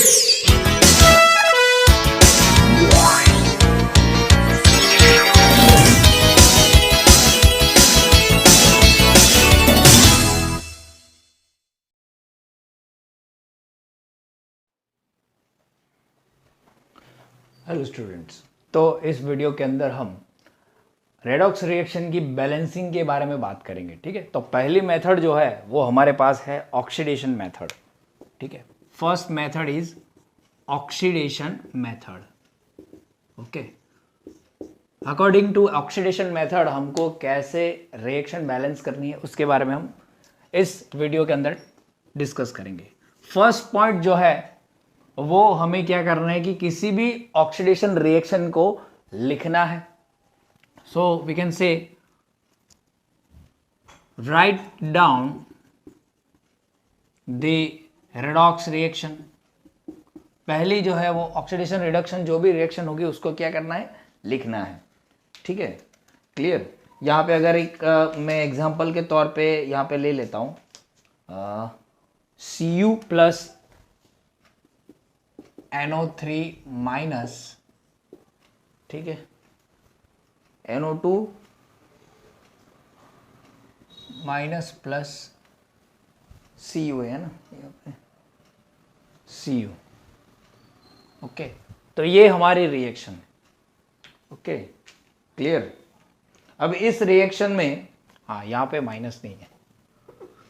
Hello students, तो इस video के अंदर हम रेडॉक्स रिएक्शन की बैलेंसिंग के बारे में बात करेंगे। ठीक है, तो पहली मेथड जो है वो हमारे पास है ऑक्सीडेशन मेथड। ठीक है, first method is oxidation method. Okay, according to oxidation method हमको कैसे रिएक्शन बैलेंस करनी है उसके बारे में हम इस वीडियो के अंदर डिस्कस करेंगे। फर्स्ट पॉइंट जो है वो हमें क्या करना है कि किसी भी ऑक्सीडेशन रिएक्शन को लिखना है। So we can say write down the redox reaction. पहली जो है वो ऑक्सीडेशन रिडक्शन जो भी रिएक्शन होगी उसको क्या करना है, लिखना है। ठीक है, क्लियर। यहाँ पे अगर एक मैं एग्जांपल के तौर पे यहाँ पे ले लेता हूँ Cu प्लस NO3 माइनस, ठीक है, NO2 माइनस प्लस Cu है ना, यहाँ पे Cu। ओके, तो ये हमारी रिएक्शन है। Okay, clear. अब इस रिएक्शन में हाँ यहाँ पे माइनस नहीं है,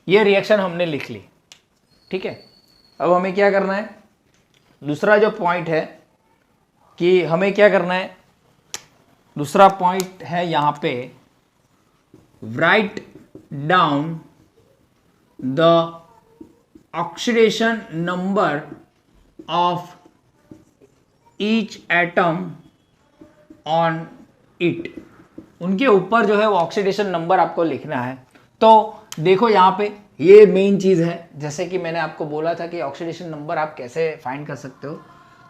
ये रिएक्शन हमने लिख ली। ठीक है, अब हमें क्या करना है, दूसरा जो पॉइंट है कि हमें क्या करना है, दूसरा पॉइंट है यहाँ पे right down the oxidation number of each atom on it. उनके ऊपर जो है वो ऑक्सीडेशन नंबर आपको लिखना है। तो देखो यहाँ पे ये मेन चीज है, जैसे कि मैंने आपको बोला था कि ऑक्सीडेशन नंबर आप कैसे फाइंड कर सकते हो।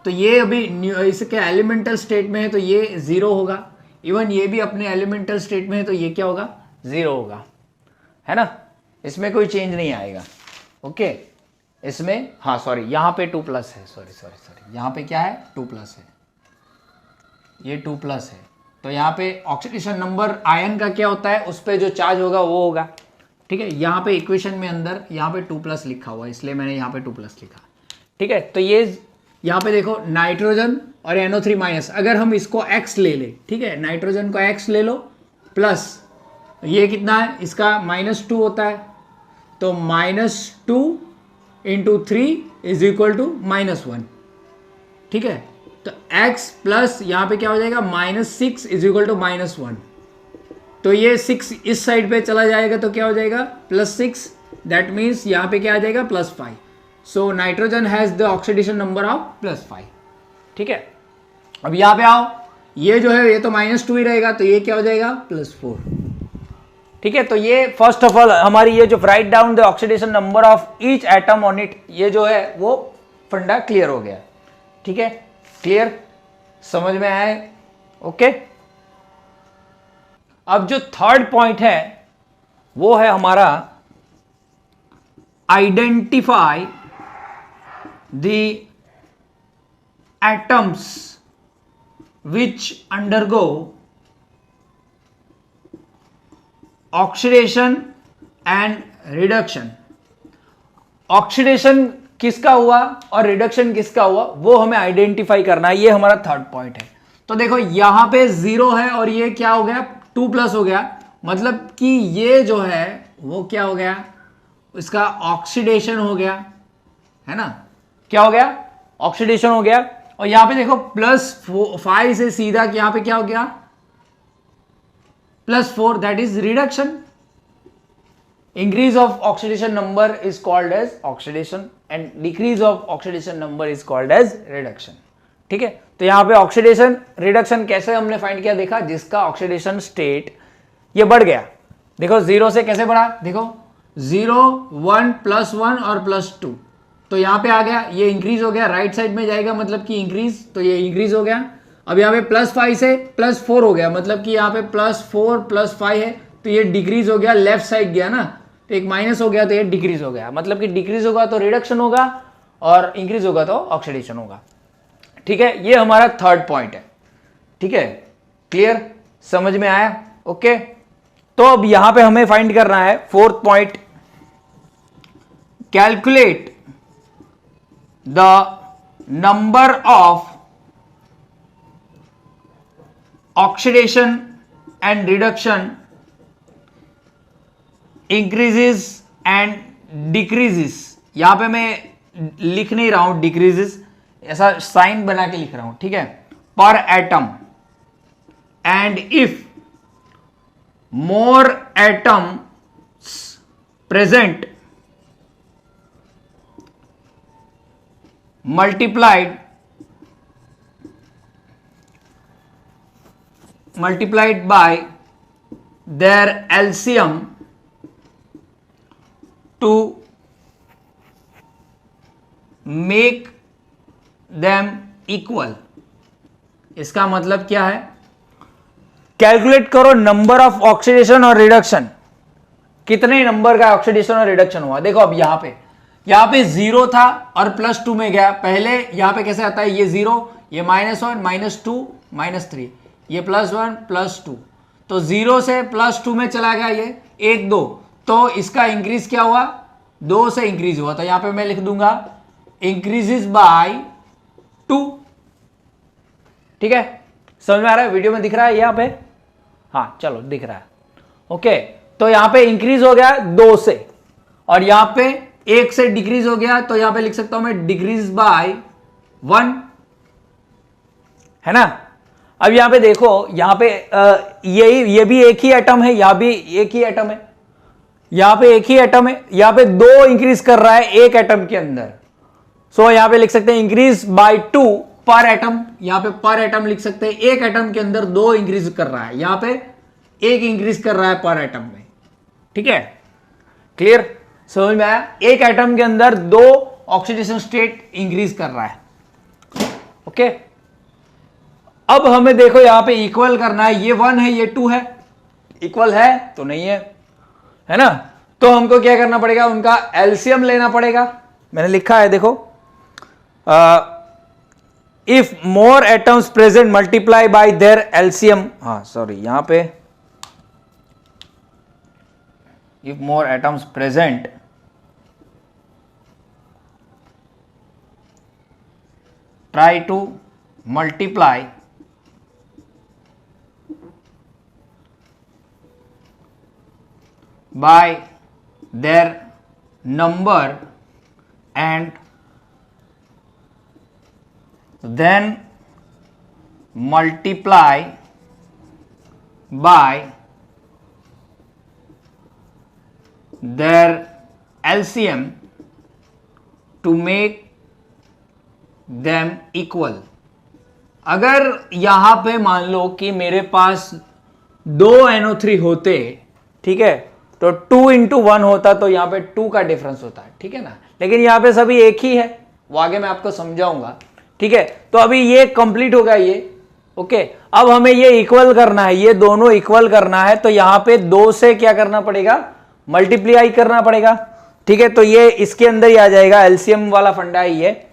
तो ये अभी इसके एलिमेंटल स्टेट में है तो ये 0 होगा, इवन ये भी अपने एलिमेंटल स्टेट में है तो ये क्या होगा, 0 होगा, है ना, इसमें कोई चेंज नहीं आएगा। ओके, इसमें हाँ सॉरी यहाँ पे 2 प्लस है, सॉरी यहाँ पे क्या है, 2 प्लस है, ये 2 प्लस है। तो यहाँ पे ऑक्सीडेशन नंबर आयन का क्या होता है, उस पर जो चार्ज होगा वो होगा। ठीक है, यहाँ पे इक्वेशन में अंदर यहाँ पे 2 प्लस लिखा हुआ है, इसलिए मैंने यहाँ पे 2 प्लस लिखा। ठीक है, तो ये यहाँ पे देखो नाइट्रोजन और NO3 माइनस, अगर हम इसको X ले ले, ठीक है, नाइट्रोजन को X ले लो प्लस ये कितना है, इसका -2 होता है, तो -2 इंटू 3 इज इक्वल टू -1। ठीक है, तो X प्लस यहाँ पे क्या हो जाएगा, -6 इज इक्वल टू -1। तो ये 6 इस साइड पे चला जाएगा तो क्या हो जाएगा, +6, दैट मीन्स यहाँ पे क्या आ जाएगा, +5। So nitrogen has the oxidation number of +5। ठीक है, अब यहाँ पे आओ, ये जो है ये तो -2 ही रहेगा, तो ये क्या हो जाएगा, +4। ठीक है, तो ये फर्स्ट ऑफ ऑल हमारी ये जो right down the oxidation number of each atom on it, ये जो है वो फंडा क्लियर हो गया। ठीक है, क्लियर, समझ में आया। ओके, अब जो थर्ड पॉइंट है वो है हमारा identify the atoms which undergo oxidation and reduction. Oxidation किसका हुआ और रिडक्शन किसका हुआ वो हमें आइडेंटिफाई करना है, ये हमारा थर्ड पॉइंट है। तो देखो यहां पे 0 है और ये क्या हो गया, 2 प्लस हो गया, मतलब कि ये जो है वो क्या हो गया, इसका ऑक्सीडेशन हो गया, है ना, क्या हो गया, ऑक्सीडेशन हो गया। और यहां पे देखो +5 से सीधा यहां पे क्या हो गया, +4, that is reduction. Increase of oxidation number is called as oxidation and decrease of oxidation number is called as reduction. ठीक है, तो यहां पे ऑक्सीडेशन रिडक्शन कैसे हमने फाइंड किया, देखा, जिसका ऑक्सीडेशन स्टेट ये बढ़ गया, देखो 0 से कैसे बढ़ा, देखो 0, 1, +1 और +2, तो यहां पे आ गया, ये इंक्रीज हो गया, राइट साइड में जाएगा मतलब कि इंक्रीज, तो ये इंक्रीज हो गया। अब यहाँ पे +5 से +4 हो गया, मतलब कि यहाँ पे +4 +5 है, तो ये डिक्रीज हो गया, लेफ्ट साइड गया ना, तो एक माइनस हो गया तो ये डिक्रीज हो गया, मतलब कि डिक्रीज होगा तो रिडक्शन होगा और इंक्रीज होगा तो ऑक्सीडेशन होगा। ठीक है, ये हमारा थर्ड पॉइंट है। ठीक है, क्लियर, समझ में आया? ओके, तो अब यहां पे हमें फाइंड करना है fourth point, calculate the number of oxidation and reduction increases and decreases. यहां पे मैं लिख नहीं रहा हूं डिक्रीजेस, ऐसा साइन बना के लिख रहा हूं, ठीक है, पर atom, and if more atoms present multiplied by their LCM to make them equal। इसका मतलब क्या है? कैलकुलेट करो नंबर ऑफ ऑक्सीडेशन और रिडक्शन, कितने नंबर का ऑक्सीडेशन और रिडक्शन हुआ। देखो अब यहां पे 0 था और +2 में गया। पहले यहां पे कैसे आता है, ये 0, ये -1, -2, -3, ये +1 +2, तो 0 से +2 में चला गया, ये 1 2, तो इसका इंक्रीज क्या हुआ, 2 से इंक्रीज हुआ। तो यहां पे मैं लिख दूंगा इंक्रीजेस बाय 2। ठीक है, समझ में आ रहा है? वीडियो में दिख रहा है यहां पे? हाँ चलो, दिख रहा है। ओके, तो यहां पे इंक्रीज हो गया 2 से, और यहां पे 1 से डिक्रीज हो गया, तो यहां पे लिख सकता हूं मैं डिक्रीज बाय 1, है ना। अब यहां पे देखो, यहां पे ये भी एक ही एटम है, यहां भी एक ही एटम है, यहां पे एक ही एटम है, यहां पे 2 इंक्रीज कर रहा है एक एटम के अंदर। सो यहां पे लिख सकते हैं इंक्रीज बाय 2 पर एटम। यहां पे पर एटम लिख सकते हैं, एक एटम के अंदर 2 इंक्रीज कर रहा है, यहां पे 1 इंक्रीज कर रहा है पर एटम में। ठीक है, क्लियर, समझ में आया? एक एटम के अंदर 2 ऑक्सीडेशन स्टेट इंक्रीज कर रहा है। ओके, अब हमें देखो यहां पे इक्वल करना है, ये 1 है, ये 2 है, इक्वल है तो नहीं है ना। तो हमको क्या करना पड़ेगा, उनका एलसीएम लेना पड़ेगा। मैंने लिखा है देखो, if more atoms present multiply by there LCM, हाँ सॉरी, यहां पे if more atoms present try to multiply by their number and then multiply by their LCM to make them equal। अगर यहां पे मान लो कि मेरे पास 2 NO3 होते, ठीक है, तो 2 × 1 होता, तो यहां पे 2 का डिफरेंस होता है, ठीक है ना। लेकिन यहां पे सभी एक ही है, वो आगे मैं आपको समझाऊंगा। ठीक है, तो अभी ये कंप्लीट होगा ये। ओके, अब हमें ये इक्वल करना है, ये दोनों इक्वल करना है, तो यहां पे 2 से क्या करना पड़ेगा, मल्टीप्लाई करना पड़ेगा। ठीक है, तो ये इसके अंदर ही आ जाएगा, एलसीएम वाला फंडा है ये।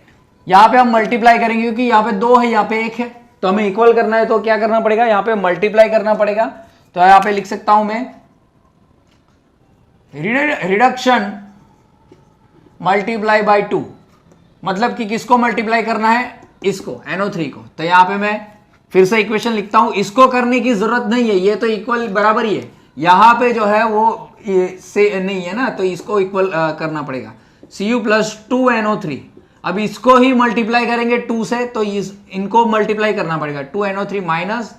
यहां पे हम मल्टीप्लाई करेंगे क्योंकि यहां पे 2 है, यहां पे 1 है, तो हमें इक्वल करना है, तो क्या करना पड़ेगा, यहां पे मल्टीप्लाई करना पड़ेगा। तो यहां पे लिख सकता हूं मैं रिडक्शन मल्टीप्लाई बाय 2, मतलब कि किसको मल्टीप्लाई करना है, इसको, NO3 को। तो यहां पे मैं फिर से इक्वेशन लिखता हूं, इसको करने की जरूरत नहीं है, ये तो इक्वल बराबर ही है। यहां पे जो है वो से नहीं है ना, तो इसको इक्वल करना पड़ेगा, Cu + 2NO3। अब इसको ही मल्टीप्लाई करेंगे 2 से, तो इनको मल्टीप्लाई करना पड़ेगा, 2NO3 minus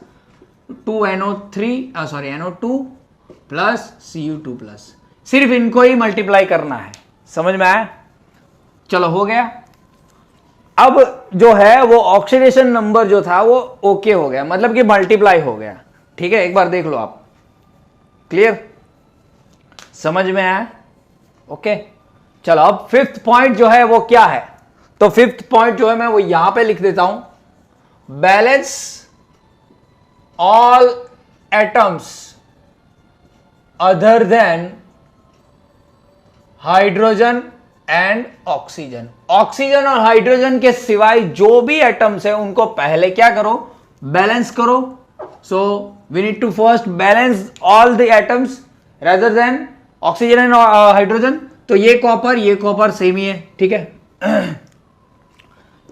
2NO3 sorry NO2 plus Cu2 plus, सिर्फ इनको ही मल्टीप्लाई करना है। समझ में आया? चलो, हो गया। अब जो है वो ऑक्सीडेशन नंबर जो था वो ओके हो गया, मतलब कि मल्टीप्लाई हो गया। ठीक है, एक बार देख लो आप, क्लियर, समझ में आया? ओके, चलो अब 5th पॉइंट जो है वो क्या है, तो 5th पॉइंट जो है मैं वो यहां पे लिख देता हूं, balance all atoms other than hydrogen and oxygen. Oxygen और हाइड्रोजन के सिवाय जो भी एटम्स है उनको पहले क्या करो, बैलेंस करो। So we need to first balance all the atoms rather than oxygen and hydrogen. तो ये कॉपर सेम ही है, ठीक है।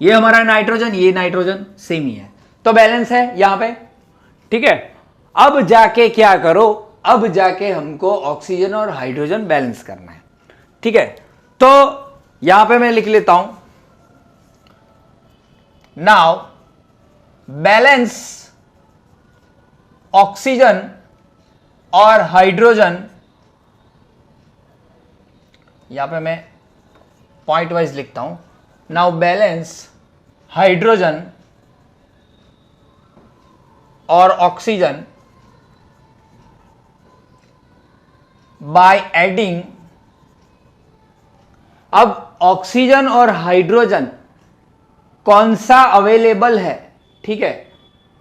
ये हमारा नाइट्रोजन, ये नाइट्रोजन सेम ही है, तो बैलेंस है यहां पे, ठीक है। अब जाके क्या करो, अब जाके हमको ऑक्सीजन और हाइड्रोजन बैलेंस करना है, ठीक है। तो यहां पे मैं लिख लेता हूं, नाउ बैलेंस ऑक्सीजन और हाइड्रोजन, यहां पे मैं पॉइंट वाइज लिखता हूं। नाउ बैलेंस हाइड्रोजन और ऑक्सीजन बाय एडिंग। अब ऑक्सीजन और हाइड्रोजन कौन सा अवेलेबल है, ठीक है,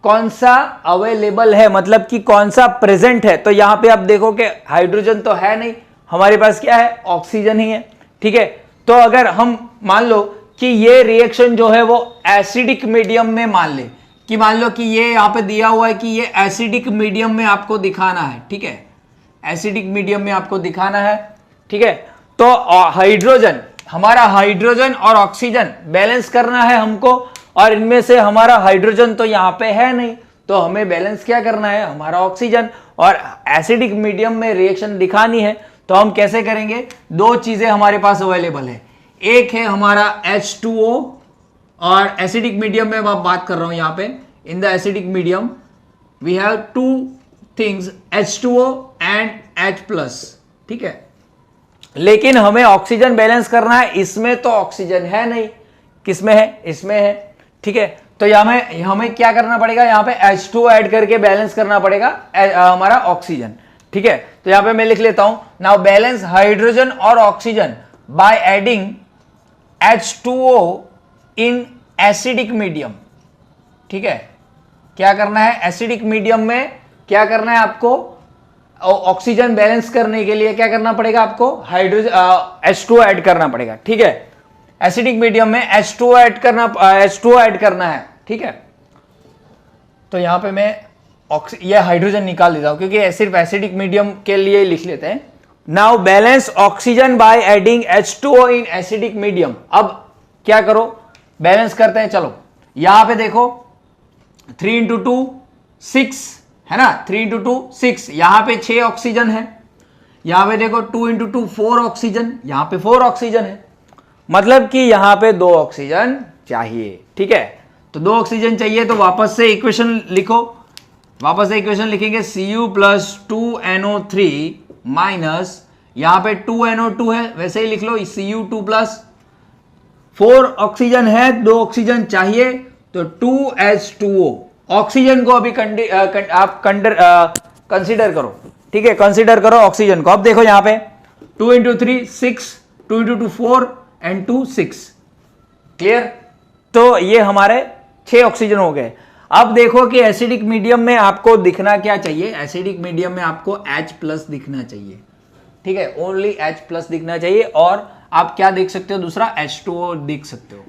कौन सा अवेलेबल है मतलब कि कौन सा प्रेजेंट है। तो यहां पे आप देखो कि हाइड्रोजन तो है नहीं, हमारे पास क्या है, ऑक्सीजन ही है, ठीक है। तो अगर हम मान लो कि ये रिएक्शन जो है वो एसिडिक मीडियम में, मान लो कि ये यहां पे दिया हुआ है कि ये एसिडिक मीडियम में आपको दिखाना है, ठीक है, एसिडिक मीडियम में आपको दिखाना है, ठीक है। तो हाइड्रोजन, हमारा हाइड्रोजन और ऑक्सीजन बैलेंस करना है हमको, और इनमें से हमारा हाइड्रोजन तो यहां पे है नहीं, तो हमें बैलेंस क्या करना है, हमारा ऑक्सीजन। और एसिडिक मीडियम में रिएक्शन दिखानी है तो हम कैसे करेंगे, दो चीजें हमारे पास अवेलेबल है, एक है हमारा H2O, और एसिडिक मीडियम में मैं बात कर रहा हूं यहां पे, in the acidic medium we have two things H2O and H+, ठीक है। लेकिन हमें ऑक्सीजन बैलेंस करना है, इसमें तो ऑक्सीजन है नहीं, किसमें है, इसमें है, ठीक है। तो हमें क्या करना पड़ेगा, यहां पे H2O ऐड करके बैलेंस करना पड़ेगा हमारा ऑक्सीजन, ठीक है। तो यहां पे मैं लिख लेता हूं, नाउ बैलेंस हाइड्रोजन और oxygen by adding H2O in acidic medium, ठीक है। क्या करना है, एसिडिक मीडियम में क्या करना है आपको, ऑक्सीजन बैलेंस करने के लिए क्या करना पड़ेगा आपको, हाइड्रोजन H2O ऐड करना पड़ेगा, ठीक है। एसिडिक मीडियम में H2O ऐड करना है, ठीक है। तो यहां पे मैं ये हाइड्रोजन निकाल देता हूं क्योंकि सिर्फ एसिडिक मीडियम के लिए लिख लेते हैं। Now balance oxygen by adding H2O in acidic medium. अब क्या करो, बैलेंस करते हैं, चलो। यहां पे देखो 3 × 2 6 है ना, 3 × 2 6, यहां पे 6 ऑक्सीजन है। यहां पे देखो 2 × 2 4 ऑक्सीजन, यहां पे 4 ऑक्सीजन है, मतलब कि यहां पे 2 ऑक्सीजन चाहिए, ठीक है। तो 2 ऑक्सीजन चाहिए, तो वापस से इक्वेशन लिखो, वापस से इक्वेशन लिखेंगे Cu + 2NO3 माइनस, यहां पे 2NO2 है, वैसे ही लिख लो Cu2 + 4 ऑक्सीजन है, 2 ऑक्सीजन चाहिए, तो 2H2O। ऑक्सीजन को अभी आप कंसीडर करो, ठीक है, कंसीडर करो ऑक्सीजन को। अब देखो यहां पे 2 × 3 6, 2 × 2 4 एंड 2 6, क्लियर। तो ये हमारे 6 ऑक्सीजन हो गए। अब देखो कि एसिडिक मीडियम में आपको दिखना क्या चाहिए, एसिडिक मीडियम में आपको H+ दिखना चाहिए, ठीक है, ओनली H+ दिखना चाहिए। और आप क्या देख सकते हो, दूसरा H2O देख सकते हो।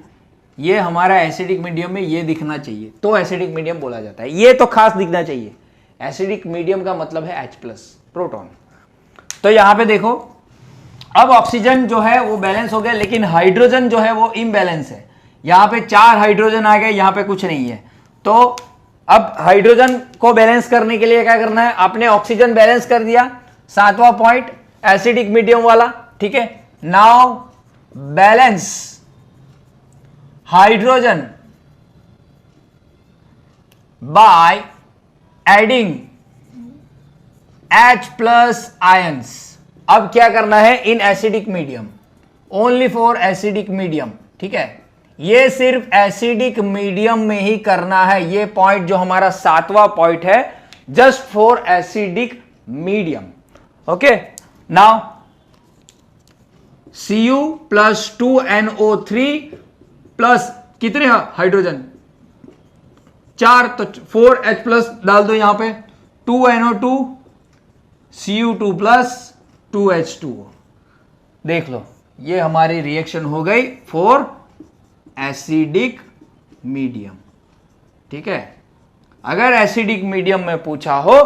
ये हमारा एसिडिक मीडियम में ये दिखना चाहिए, तो एसिडिक मीडियम बोला जाता है। ये तो खास दिखना चाहिए, एसिडिक मीडियम का मतलब है H+ प्रोटॉन। तो यहां पे देखो, अब ऑक्सीजन जो है वो बैलेंस हो गया, लेकिन हाइड्रोजन जो है वो इम्बैलेंस है। यहां पे 4 हाइड्रोजन आ गए, यहां पे कुछ नहीं है। तो अब हाइड्रोजन को बैलेंस करने के लिए क्या करना है, आपने ऑक्सीजन बैलेंस कर दिया, 7वां पॉइंट एसिडिक मीडियम वाला, ठीक है। Now balance hydrogen by adding H+ ions. अब क्या करना है, in acidic medium, only for acidic medium, ठीक है। ये सिर्फ एसिडिक मीडियम में ही करना है, ये पॉइंट जो हमारा 7वां पॉइंट है, just for acidic medium, okay. Now Cu + 2NO3 plus कितने हाइड्रोजन, 4, तो 4H+ डाल दो यहां पे, 2NO2 Cu2 + 2H2O। देख लो ये हमारी रिएक्शन हो गई फॉर एसिडिक मीडियम। ठीक है, अगर एसिडिक मीडियम में पूछा हो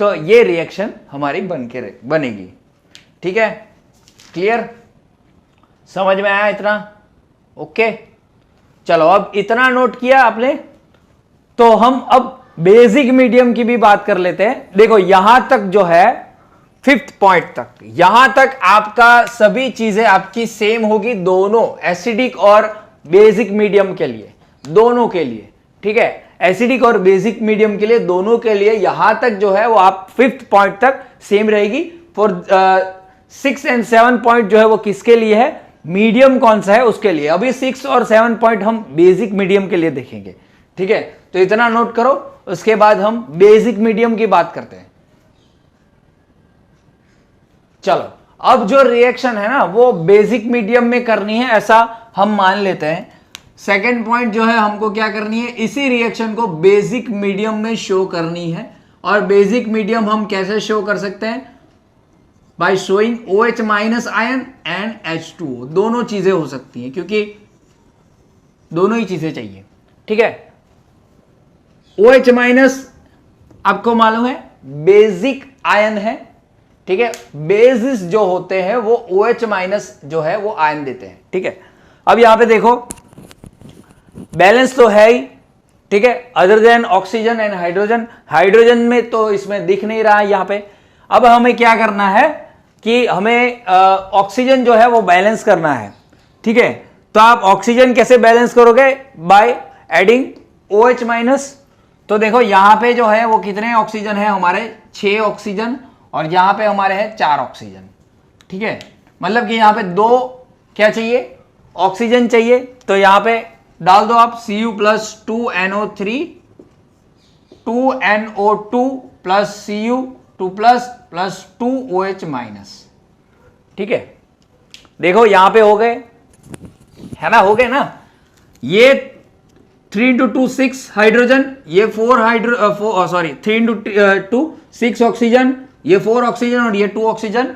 तो ये रिएक्शन हमारी बनेगी। ठीक है, क्लियर, समझ में आया इतना? ओके, चलो अब इतना नोट किया आपने, तो हम अब बेसिक मीडियम की भी बात कर लेते हैं। देखो यहां तक जो है 5th पॉइंट तक, यहां तक आपका सभी चीजें आपकी सेम होगी, दोनों एसिडिक और बेसिक मीडियम के लिए, दोनों के लिए। ठीक है, एसिडिक और बेसिक मीडियम के लिए, दोनों के लिए यहां तक जो है वो आप 5th पॉइंट तक सेम रहेगी। फॉर 6 and 7 पॉइंट जो है वो किसके लिए है, मीडियम कौन सा है उसके लिए। अभी 6 और 7 पॉइंट हम बेसिक मीडियम के लिए देखेंगे। ठीक है, तो इतना नोट करो, उसके बाद हम बेसिक मीडियम की बात करते हैं। चलो, अब जो रिएक्शन है ना वो बेसिक मीडियम में करनी है ऐसा हम मान लेते हैं। सेकेंड पॉइंट जो है हमको क्या करनी है, इसी रिएक्शन को बेसिक मीडियम में शो करनी है। और बेसिक मीडियम हम कैसे शो कर सकते हैं, by showing OH minus ion and H2O। दोनों चीजें हो सकती हैं क्योंकि दोनों ही चीजें चाहिए। ठीक है, OH माइनस आपको मालूम है बेसिक आयन है। ठीक है, बेसिस जो होते हैं वो OH माइनस जो है वो आयन देते हैं। ठीक है, अब यहां पे देखो बैलेंस तो है ही। ठीक है, other than oxygen and hydrogen, hydrogen में तो इसमें दिख नहीं रहा है यहां पे। अब हमें क्या करना है कि हमें ऑक्सीजन जो है वो बैलेंस करना है। ठीक है, तो आप ऑक्सीजन कैसे बैलेंस करोगे, बाय एडिंग OH माइनस। तो देखो यहां पे जो है वो कितने ऑक्सीजन है हमारे, 6 ऑक्सीजन, और यहां पे हमारे हैं 4 ऑक्सीजन। ठीक है, मतलब कि यहां पे 2 क्या चाहिए, ऑक्सीजन चाहिए। तो यहां पे डाल दो आप Cu plus 2NO3 2NO2 plus Cu2 plus 2OH minus. ठीक है, देखो यहां पे हो गए, है ना, हो गए ना। ये 3 into 2 6 हाइड्रोजन, ये 3 into 2 6 ऑक्सीजन, ये 4 ऑक्सीजन और ये 2 ऑक्सीजन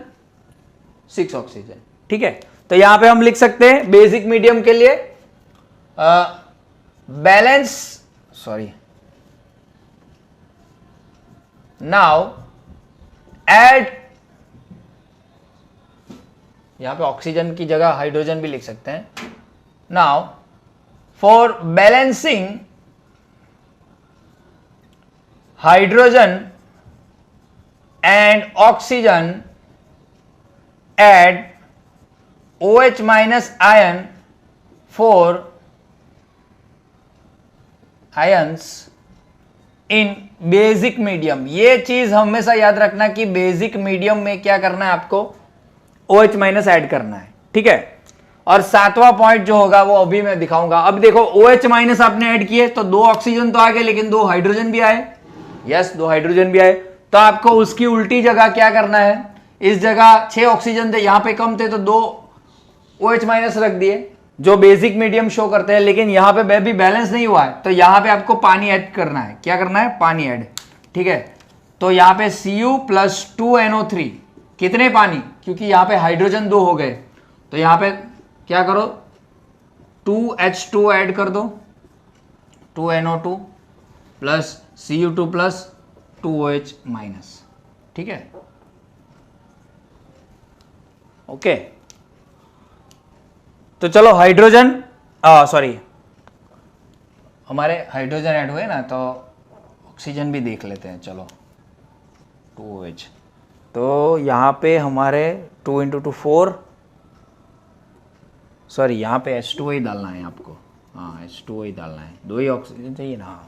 6 ऑक्सीजन। ठीक है, तो यहां पे हम लिख सकते हैं बेसिक मीडियम के लिए बैलेंस, सॉरी, नाउ एड, यहां पे ऑक्सीजन की जगह हाइड्रोजन भी लिख सकते हैं। Now for balancing hydrogen and oxygen add OH minus ion for ions in basic medium। ये चीज हमेशा याद रखना कि बेसिक मीडियम में क्या करना है, आपको OH माइनस ऐड करना है। ठीक है, और 7वां पॉइंट जो होगा वो अभी मैं दिखाऊंगा। अब देखो OH माइनस आपने ऐड किए तो 2 ऑक्सीजन तो आ गए, लेकिन 2 हाइड्रोजन भी आए। यस, 2 हाइड्रोजन भी आए। तो आपको उसकी उल्टी जगह क्या करना है, इस जगह 6 ऑक्सीजन थे, यहां पे कम थे तो 2 OH माइनस रख दिए जो बेसिक मीडियम शो करते हैं। लेकिन यहां पे भी बैलेंस नहीं हुआ है तो यहां पे आपको पानी ऐड करना है। क्या करना है, पानी ऐड। ठीक है, तो यहां पे Cu प्लस 2NO3, कितने पानी, क्योंकि यहां पे हाइड्रोजन 2 हो गए, तो यहां पे क्या करो 2H2 ऐड कर दो, 2NO2 plus Cu2 plus 2OH minus. ठीक है, ओके। तो चलो हाइड्रोजन, सॉरी, हमारे हाइड्रोजन ऐड हुए ना, तो ऑक्सीजन भी देख लेते हैं। चलो 2OH, तो यहाँ पे हमारे 2 into 2 4, सॉरी यहाँ पे H2O ही डालना है आपको। हाँ, H2O ही डालना है, 2 ही ऑक्सीजन चाहिए ना।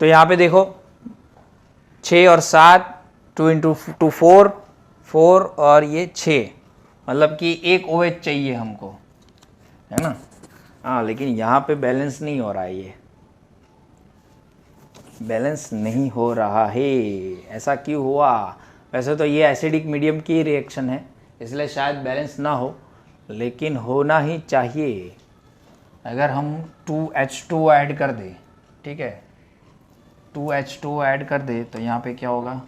तो यहाँ पे देखो 6 और 7, 2 into 2 4 4 और ये 6, मतलब कि 1 OH चाहिए हमको, है ना। हाँ, लेकिन यहाँ पे बैलेंस नहीं हो रहा है, ये बैलेंस नहीं हो रहा है। ऐसा क्यों हुआ? वैसे तो ये एसिडिक मीडियम की रिएक्शन है, इसलिए शायद बैलेंस ना हो, लेकिन होना ही चाहिए। अगर हम 2H2 ऐड कर दे, ठीक है, 2H2 ऐड कर दे तो यहाँ पे क्या होगा,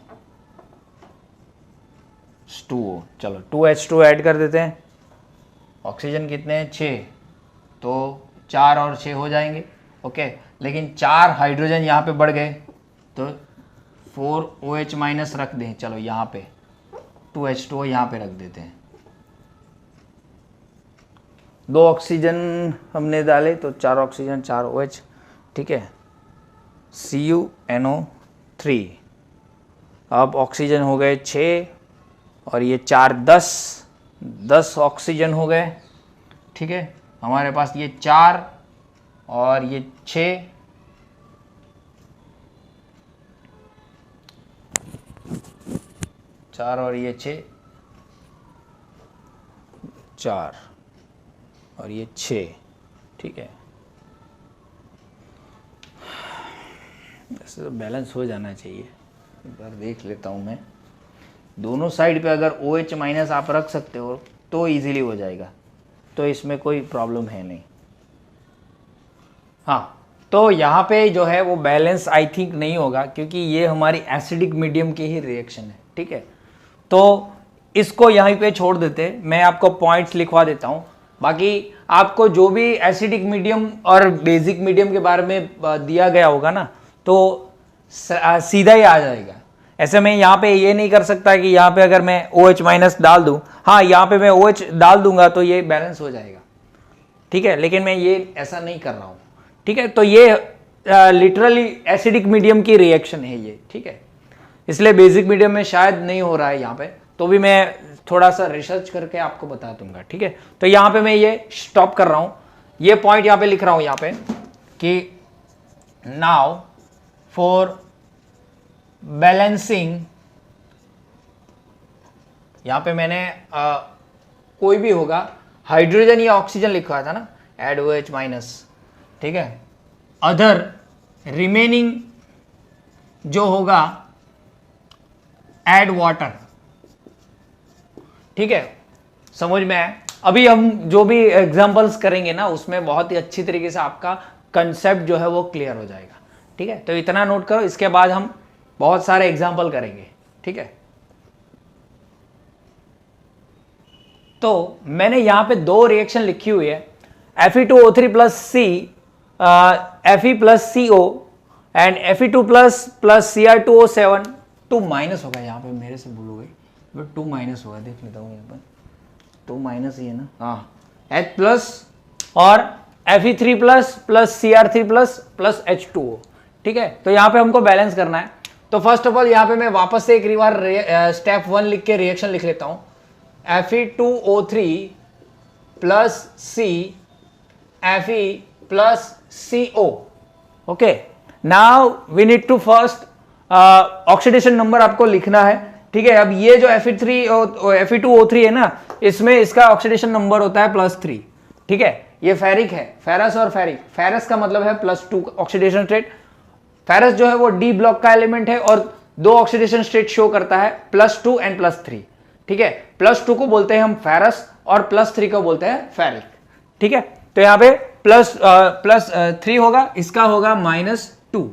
2O। चलो 2H2 ऐड कर देते हैं, ऑक्सीजन कितने हैं 6, तो 4 और 6 हो जाएंगे। ओके, लेकिन 4 हाइड्रोजन यहाँ पे बढ़ गए तो 4OH माइनस रख दें, चलो यहाँ पे 2H2O यहाँ पे रख देते हैं। 2 ऑक्सीजन हमने डाले तो 4 ऑक्सीजन 4 OH, ठीक है, CuNO3। अब ऑक्सीजन हो गए 6 और ये 4 10 ऑक्सीजन हो गए, ठीक है। हमारे पास ये 4 और ये 6, और ये 6, 4 और ये 6, ठीक है। ऐसे तो बैलेंस हो जाना चाहिए, एक बार देख लेता हूँ मैं। दोनों साइड पे अगर OH माइनस आप रख सकते हो तो इजीली हो जाएगा, तो इसमें कोई प्रॉब्लम है नहीं। हाँ, तो यहाँ पे जो है वो बैलेंस आई थिंक नहीं होगा, क्योंकि ये हमारी एसिडिक मीडियम की ही रिएक्शन है, ठीक है। तो इसको यहीं पे छोड़ देते, मैं आपको पॉइंट्स लिखवा देता हूँ। बाकी आपको जो भी एसिडिक मीडियम और बेसिक मीडियम के बारे में दिया गया होगा ना, तो सीधा ही आ जाएगा। ऐसे में यहाँ पे ये नहीं कर सकता कि यहाँ पे अगर मैं OH माइनस डाल दूँ, हाँ यहाँ पे मैं OH डाल दूंगा तो ये बैलेंस हो जाएगा, ठीक है, लेकिन मैं ये ऐसा नहीं कर रहा हूँ, ठीक है। तो ये लिटरली एसिडिक मीडियम की रिएक्शन है ये, ठीक है, इसलिए बेसिक मीडियम में शायद नहीं हो रहा है यहाँ पे, तो भी मैं थोड़ा सा रिसर्च करके आपको बता दूंगा, ठीक है। तो यहाँ पे मैं ये स्टॉप कर रहा हूँ, ये पॉइंट यहाँ पे लिख रहा हूँ यहाँ पे कि नाउ फॉर बैलेंसिंग, यहाँ पे मैंने कोई भी होगा हाइड्रोजन या ऑक्सीजन लिखा था ना, एड OH माइनस, ठीक है। अदर रिमेनिंग जो होगा एड वाटर, ठीक है, समझ में आया। अभी हम जो भी एग्जांपल्स करेंगे ना, उसमें बहुत ही अच्छी तरीके से आपका कंसेप्ट जो है वो क्लियर हो जाएगा, ठीक है। तो इतना नोट करो, इसके बाद हम बहुत सारे एग्जांपल करेंगे, ठीक है। तो मैंने यहां पे 2 रिएक्शन लिखी हुई है, Fe2O3 plus C, Fe plus CO and Fe2 plus Cr2O7। 2 minus होगा यहाँ पे, मेरे से भूल हो गई, बट 2 माइनस होगा, देख लेता हूँ यहाँ पर 2 माइनस ही है ना, हाँ, H प्लस और Fe3 plus Cr3 plus H2O, ठीक है। तो यहाँ पे हमको बैलेंस करना है। तो फर्स्ट ऑफ ऑल यहाँ पे मैं वापस से एक बार स्टेप 1 लिख के रिएक्शन लिख लेता हूँ, Fe2O3 plus C Fe plus CO, okay. Now we need to first oxidation number आपको लिखना है, ठीक है। अब ये जो Fe2O3 है ना, इसमें इसका ऑक्सीडेशन नंबर होता है +3, ठीक है। ये फेरिक है, फेरस और फेरिक, फेरस का मतलब है +2 ऑक्सीडेशन स्टेट। फेरस जो है वो D ब्लॉक का एलिमेंट है और 2 ऑक्सीडेशन स्टेट शो करता है, +2 एंड +3, ठीक है। +2 को बोलते हैं हम फेरस और +3 को बोलते हैं फेरिक, ठीक है। तो यहाँ पे +3 होगा, इसका होगा -2,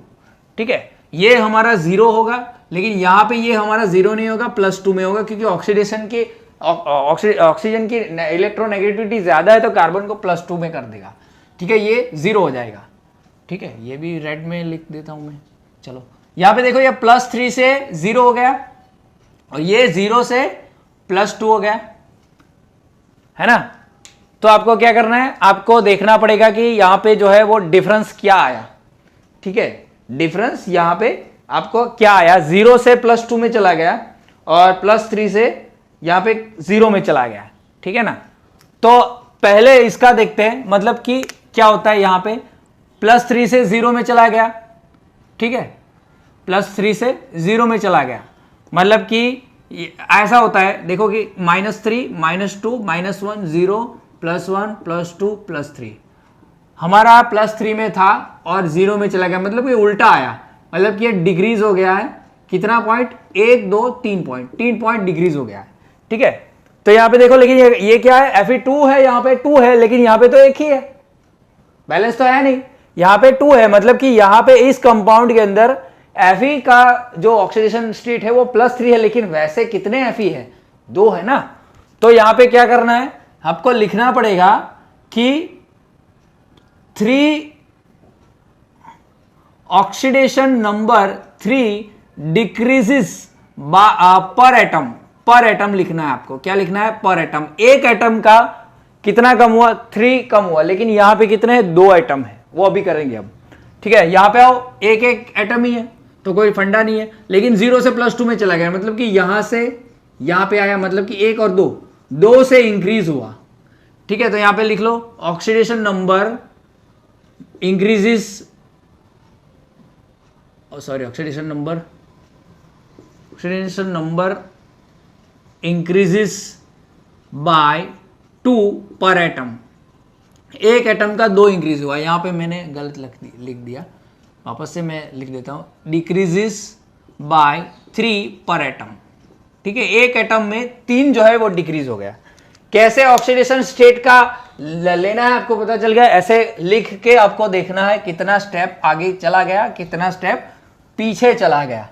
ठीक है। ये हमारा 0 होगा, लेकिन यहाँ पे ये हमारा 0 नहीं होगा, +2 में होगा, क्योंकि ऑक्सीडेशन की ऑक्सीजन की इलेक्ट्रोनेगेटिविटी ज्यादा है तो कार्बन को +2 में कर देगा, ठीक है। ये 0 हो जाएगा, ठीक है। ये भी रेड में लिख देता हूं मैं, चलो। यहाँ पे देखो, ये +3 से 0 हो गया और ये 0 से +2 हो गया, है ना। तो आपको क्या करना है, आपको देखना पड़ेगा कि यहाँ पे जो है वो डिफरेंस क्या आया, ठीक है। डिफरेंस यहाँ पे आपको क्या आया, 0 से +2 में चला गया और +3 से यहाँ पे 0 में चला गया, ठीक है ना। तो पहले इसका देखते हैं, मतलब कि क्या होता है, यहाँ पे +3 से 0 में चला गया, ठीक है, +3 से 0 में चला गया, मतलब कि ऐसा होता है, देखो कि -3 -2 -1 0 +1 +2 +3, हमारा +3 में था और 0 में चला गया, मतलब ये उल्टा आया, मतलब कि ये डिग्रीज हो गया है, कितना पॉइंट, 1 2 3 पॉइंट, 3 पॉइंट डिग्रीज हो गया है, ठीक है। तो यहाँ पे देखो, लेकिन ये क्या है, Fe2 है, यहाँ पे 2 है, लेकिन यहाँ पे तो एक ही है, बैलेंस तो है नहीं, यहाँ पे 2 है, मतलब कि यहाँ पे इस कंपाउंड के अंदर Fe का जो ऑक्सीडेशन स्टेट है वो +3 है, लेकिन वैसे कितने Fe है, 2 है ना। तो यहाँ पे क्या करना है, आपको लिखना पड़ेगा कि 3 ऑक्सीडेशन नंबर 3 डिक्रीजेस पर एटम लिखना है आपको। क्या लिखना है? पर एटम। एक एटम का कितना कम हुआ? 3 कम हुआ, लेकिन यहां पे कितने हैं? 2 एटम है, वो अभी करेंगे अब। ठीक है, यहां पे आओ, एक एक एटम ही है तो कोई फंडा नहीं है, लेकिन 0 से +2 में चला गया, मतलब कि यहां से यहां पे आया, मतलब कि 1 और 2 से इंक्रीज हुआ। ठीक है, तो यहां पे लिख लो oxidation number increases, sorry oxidation number increases by 2 पर एटम। एक एटम का 2 इंक्रीज हुआ, यहां पे मैंने गलत लिख दिया, वापस से मैं लिख देता हूं, डिक्रीजेस बाय 3 पर एटम। ठीक है, एक एटम में 3 जो है वो डिक्रीज हो गया। कैसे ऑक्सीडेशन स्टेट का लेना है आपको पता चल गया। ऐसे लिख के आपको देखना है कितना स्टेप आगे चला गया, कितना स्टेप पीछे चला गया।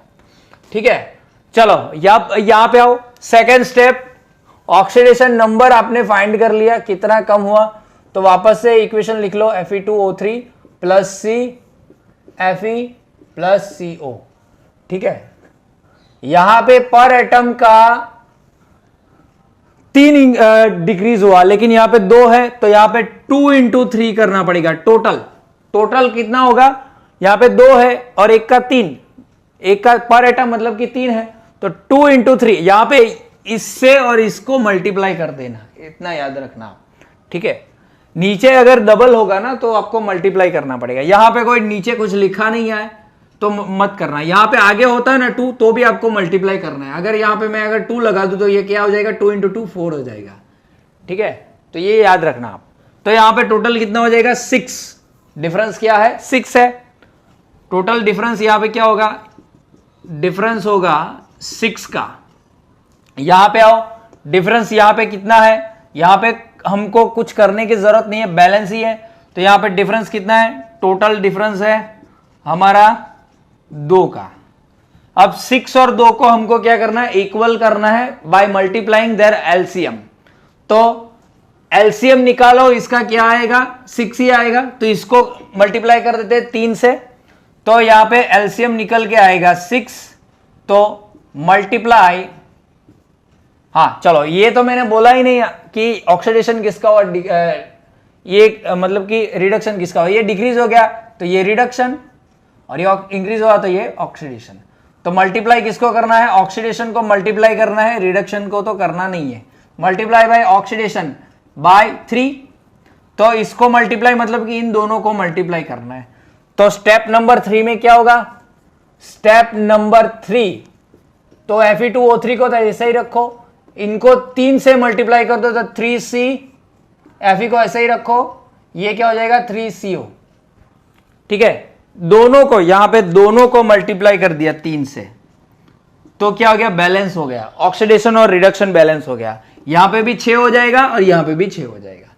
ठीक है, चलो यहां पे आओ। सेकेंड स्टेप, ऑक्सीडेशन नंबर आपने फाइंड कर लिया कितना कम हुआ, तो वापस से इक्वेशन लिख लो Fe2O3 plus C Fe plus CO। ठीक है, यहां पे पर एटम का 3 डिक्रीज हुआ, लेकिन यहां पे 2 है, तो यहां पे 2 × 3 करना पड़ेगा। टोटल कितना होगा? यहां पे 2 है और एक का 3, एक का पर एटम मतलब कि 3 है, तो 2 × 3। यहां पे इससे और इसको मल्टीप्लाई कर देना, इतना याद रखना। ठीक है, नीचे अगर डबल होगा ना तो आपको मल्टीप्लाई करना पड़ेगा। यहां पे कोई नीचे कुछ लिखा नहीं है तो मत करना। यहां पे आगे होता है ना 2, तो भी आपको मल्टीप्लाई करना है। अगर यहां पे मैं अगर 2 लगा दूं तो ये क्या हो जाएगा? 2 × 2 4 हो जाएगा। ठीक है, तो ये याद रखना आप। तो यहां पे टोटल कितना हो जाएगा? 6। डिफरेंस क्या है? 6 है। टोटल डिफरेंस यहां पे क्या होगा? डिफरेंस होगा 6 का। यहां पे आओ, डिफरेंस यहां पे कितना है? यहां पे हमको कुछ करने की जरूरत नहीं है, बैलेंस ही है। तो यहां पे डिफरेंस कितना है? टोटल डिफरेंस है हमारा 2 का। अब 6 और 2 को हमको क्या करना है? इक्वल करना है बाय मल्टीप्लाइंग देयर एलसीएम। तो एलसीएम निकालो, इसका क्या आएगा? 6 ही आएगा, तो इसको मल्टीप्लाई कर देते हैं 3 से, तो यहां पे एलसीएम निकल के आएगा 6। तो मल्टीप्लाई, हाँ चलो, ये तो मैंने बोला ही नहीं कि ऑक्सीडेशन किसका हुआ, ये मतलब कि रिडक्शन किसका हुआ। ये डिक्रीज हो गया तो ये रिडक्शन, और ये इंक्रीज हुआ तो ये ऑक्सीडेशन। तो मल्टीप्लाई किसको करना है? ऑक्सीडेशन को मल्टीप्लाई करना है, रिडक्शन को तो करना नहीं है। मल्टीप्लाई बाय ऑक्सीडेशन बाय 3, तो इसको मल्टीप्लाई मतलब कि इन दोनों को मल्टीप्लाई करना है। तो स्टेप नंबर 3 में क्या होगा? स्टेप नंबर 3, तो Fe2O3 को तो ऐसे ही रखो, इनको 3 से मल्टीप्लाई कर दो तो 3C, Fe को ऐसे ही रखो, ये क्या हो जाएगा? 3CO। ठीक है, दोनों को यहां पे दोनों को मल्टीप्लाई कर दिया 3 से, तो क्या हो गया? बैलेंस हो गया, ऑक्सीडेशन और रिडक्शन बैलेंस हो गया। यहां पे भी 6 हो जाएगा और यहां पे भी 6 हो जाएगा।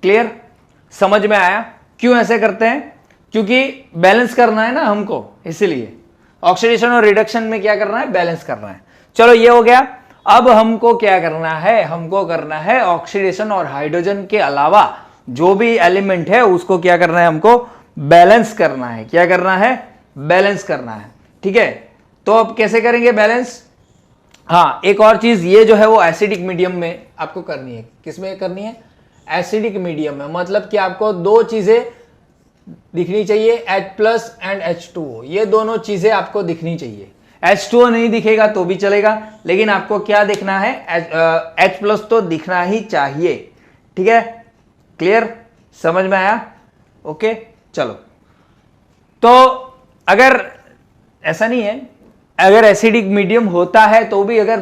क्लियर? समझ में आया क्यों ऐसे करते हैं? क्योंकि बैलेंस करना है ना हमको, इसीलिए ऑक्सीडेशन और रिडक्शन में क्या करना है? बैलेंस करना है। चलो ये हो गया। अब हमको क्या करना है? हमको करना है ऑक्सीडेशन और हाइड्रोजन के अलावा जो भी एलिमेंट है उसको क्या करना है? हमको बैलेंस करना है। क्या करना है? बैलेंस करना है। ठीक है, तो अब कैसे करेंगे बैलेंस? हाँ, एक और चीज, ये जो है वो एसिडिक मीडियम में आपको करनी है। किसमें करनी है? एसिडिक मीडियम में, मतलब कि आपको 2 चीजें दिखनी चाहिए, H+ एंड H2O। ये दोनों चीजें आपको दिखनी चाहिए। H2O नहीं दिखेगा तो भी चलेगा, लेकिन आपको क्या दिखना है? H+ तो दिखना ही चाहिए। ठीक है, क्लियर? समझ में आया? ओके, चलो। तो अगर ऐसा नहीं है, अगर एसिडिक मीडियम होता है तो भी अगर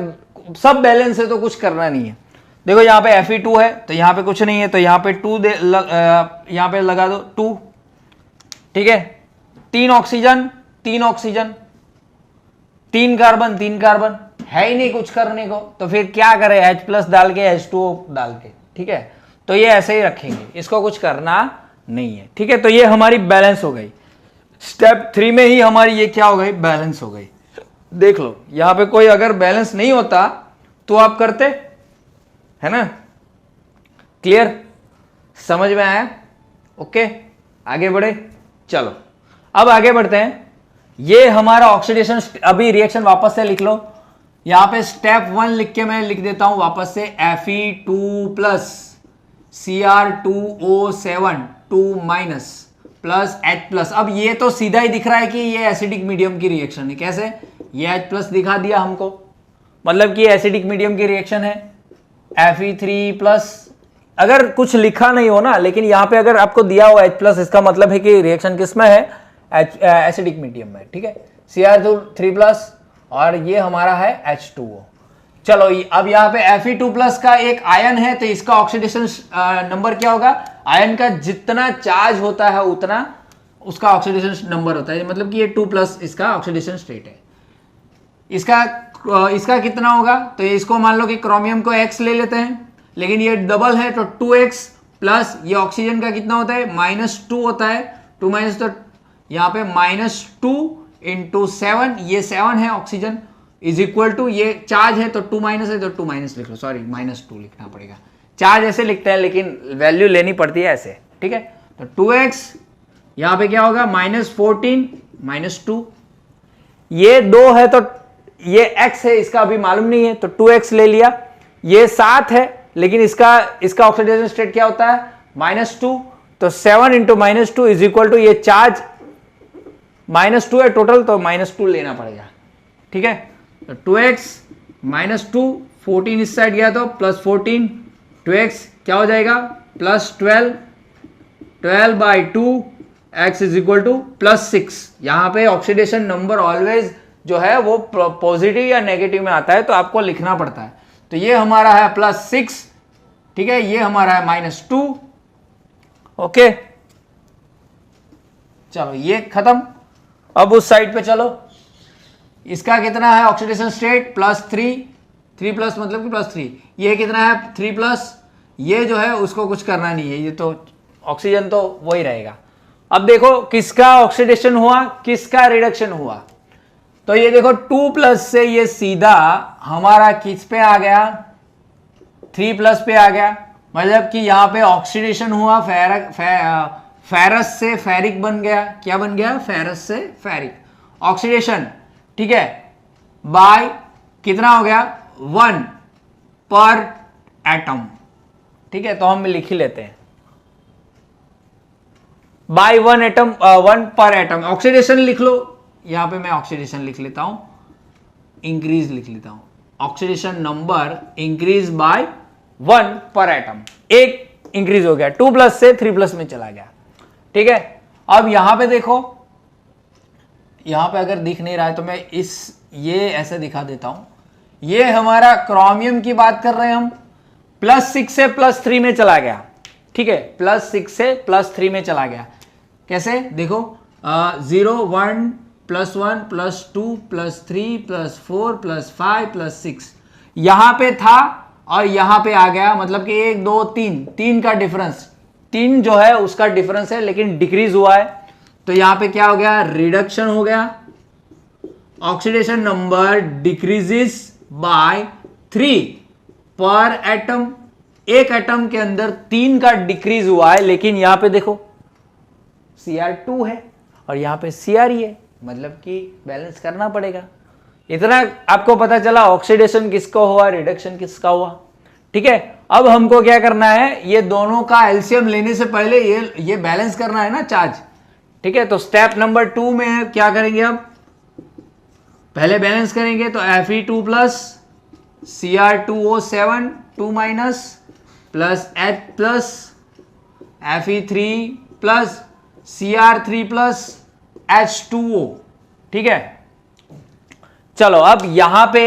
सब बैलेंस है तो कुछ करना नहीं है। देखो यहां पे Fe2 है तो यहां पे कुछ नहीं है, तो यहां पे 2 यहां पे लगा दो 2। ठीक है, 3 ऑक्सीजन 3 ऑक्सीजन, 3 कार्बन 3 कार्बन, है ही नहीं कुछ करने को, तो फिर क्या करें? H+ डाल के H2O डाल के। ठीक है, तो ये ऐसे ही रखेंगे, इसको कुछ करना नहीं है। ठीक है, तो ये हमारी बैलेंस हो गई। स्टेप 3 में ही हमारी ये क्या हो गई? बैलेंस हो गई। देख लो, यहां पे कोई अगर बैलेंस नहीं होता तो आप करते, है ना? क्लियर, समझ में आया? ओके, आगे बढ़े, चलो अब आगे बढ़ते हैं। ये हमारा ऑक्सीडेशन, अभी रिएक्शन वापस से लिख लो। यहां पे स्टेप 1 लिख के मैं लिख देता हूं वापस से, Fe2 plus Cr2O7 2 minus plus H plus. अब ये तो सीधा ही दिख रहा है कि ये एसिडिक मीडियम की रिएक्शन है। कैसे? ये H प्लस दिखा दिया हमको, मतलब कि एसिडिक मीडियम की रिएक्शन है। Fe3 प्लस, अगर कुछ लिखा नहीं हो ना, लेकिन यहां पे अगर आपको दिया हो H प्लस, इसका मतलब है कि रिएक्शन किस में है? एसिडिक मीडियम में। ठीक है, Cr3 प्लस और ये हमारा है H2O। चलो अब यहाँ पे Fe2 प्लस का एक आयन है, तो इसका ऑक्सीडेशन नंबर क्या होगा? आयन का जितना चार्ज होता है उतना उसका ऑक्सीडेशन नंबर होता है, मतलब कि ये 2 प्लस इसका ऑक्सीडेशन स्टेट है। इसका कितना होगा? तो इसको मान लो कि क्रोमियम को X ले लेते हैं, लेकिन ये डबल है तो 2x प्लस ये ऑक्सीजन का कितना होता है? -2 होता है। 2 माइनस, तो यहाँ पे -2 इंटू 7, ये 7 है ऑक्सीजन, इज इक्वल टू, ये चार्ज है तो 2 माइनस है तो 2 माइनस लिख लो, सॉरी -2 लिखना पड़ेगा। चार्ज ऐसे लिखते हैं लेकिन वैल्यू लेनी पड़ती है ऐसे। ठीक है, तो 2x यहाँ पे क्या होगा? -14 -2, ये 2 है तो ये x है, इसका अभी मालूम नहीं है तो 2x ले लिया। ये 7 है लेकिन इसका ऑक्सीडेशन स्टेट क्या होता है? -2, तो 7 इंटू -2 इज इक्वल टू, ये चार्ज -2 है टोटल, तो -2 लेना पड़ेगा। ठीक है, तो 2x -2, 14 इस साइड गया तो +14, 2x क्या हो जाएगा? +12, 12/2, x इज इक्वल टू +6। यहां पे ऑक्सीडेशन नंबर ऑलवेज जो है वो पॉजिटिव या नेगेटिव में आता है, तो आपको लिखना पड़ता है। तो ये हमारा है +6, ठीक है, ये हमारा है -2। ओके, चलो ये खत्म। अब उस साइड पे चलो, इसका कितना है ऑक्सीडेशन स्टेट? +3, 3 प्लस मतलब कि +3। ये कितना है? 3 प्लस, ये जो है उसको कुछ करना नहीं है, ये तो ऑक्सीजन तो वही रहेगा। अब देखो किसका ऑक्सीडेशन हुआ, किसका रिडक्शन हुआ। तो ये देखो 2 प्लस से ये सीधा हमारा किस पे आ गया? 3 प्लस पे आ गया, मतलब कि यहां पे ऑक्सीडेशन हुआ, फेरस से फेरिक बन गया। क्या बन गया? फेरस से फेरिक ऑक्सीडेशन। ठीक है, बाय कितना हो गया? 1 पर एटम। ठीक है, तो हम लिख ही लेते हैं बाय 1 एटम, 1 पर एटम। ऑक्सीडेशन लिख लो, यहां पे मैं ऑक्सीडेशन लिख लेता हूं, इंक्रीज लिख लेता हूं। ऑक्सीडेशन नंबर इंक्रीज बाय 1 पर एटम, एक इंक्रीज हो गया, 2 प्लस से 3 प्लस में चला गया। ठीक है, अब यहां पे देखो, यहां पे अगर दिख नहीं रहा है तो मैं ये ऐसे दिखा देता हूं। ये हमारा क्रोमियम की बात कर रहे हैं हम, +6 से +3 में चला गया। ठीक है, +6 से +3 में चला गया। कैसे? देखो 0 1 +1 +2 +3 +4 +5 +6 यहां पे था और यहां पे आ गया, मतलब कि 1 2 3 का डिफरेंस, 3 जो है उसका डिफरेंस है, लेकिन डिक्रीज हुआ है। तो यहां पे क्या हो गया? रिडक्शन हो गया। ऑक्सीडेशन नंबर डिक्रीजेस बाय 3 पर एटम। एक एटम के अंदर 3 का डिक्रीज हुआ है, लेकिन यहां पे देखो Cr2 है और यहां पे Cr है, मतलब कि बैलेंस करना पड़ेगा। इतना आपको पता चला ऑक्सीडेशन किसका हुआ, रिडक्शन किसका हुआ। ठीक है, अब हमको क्या करना है? ये दोनों का एलसीएम लेने से पहले ये बैलेंस करना है ना चार्ज। ठीक है, तो स्टेप नंबर 2 में क्या करेंगे? अब पहले बैलेंस करेंगे, तो Fe2 plus Cr2O7 2 minus plus H plus Fe3 plus Cr3 plus H2O। ठीक है, चलो अब यहां पे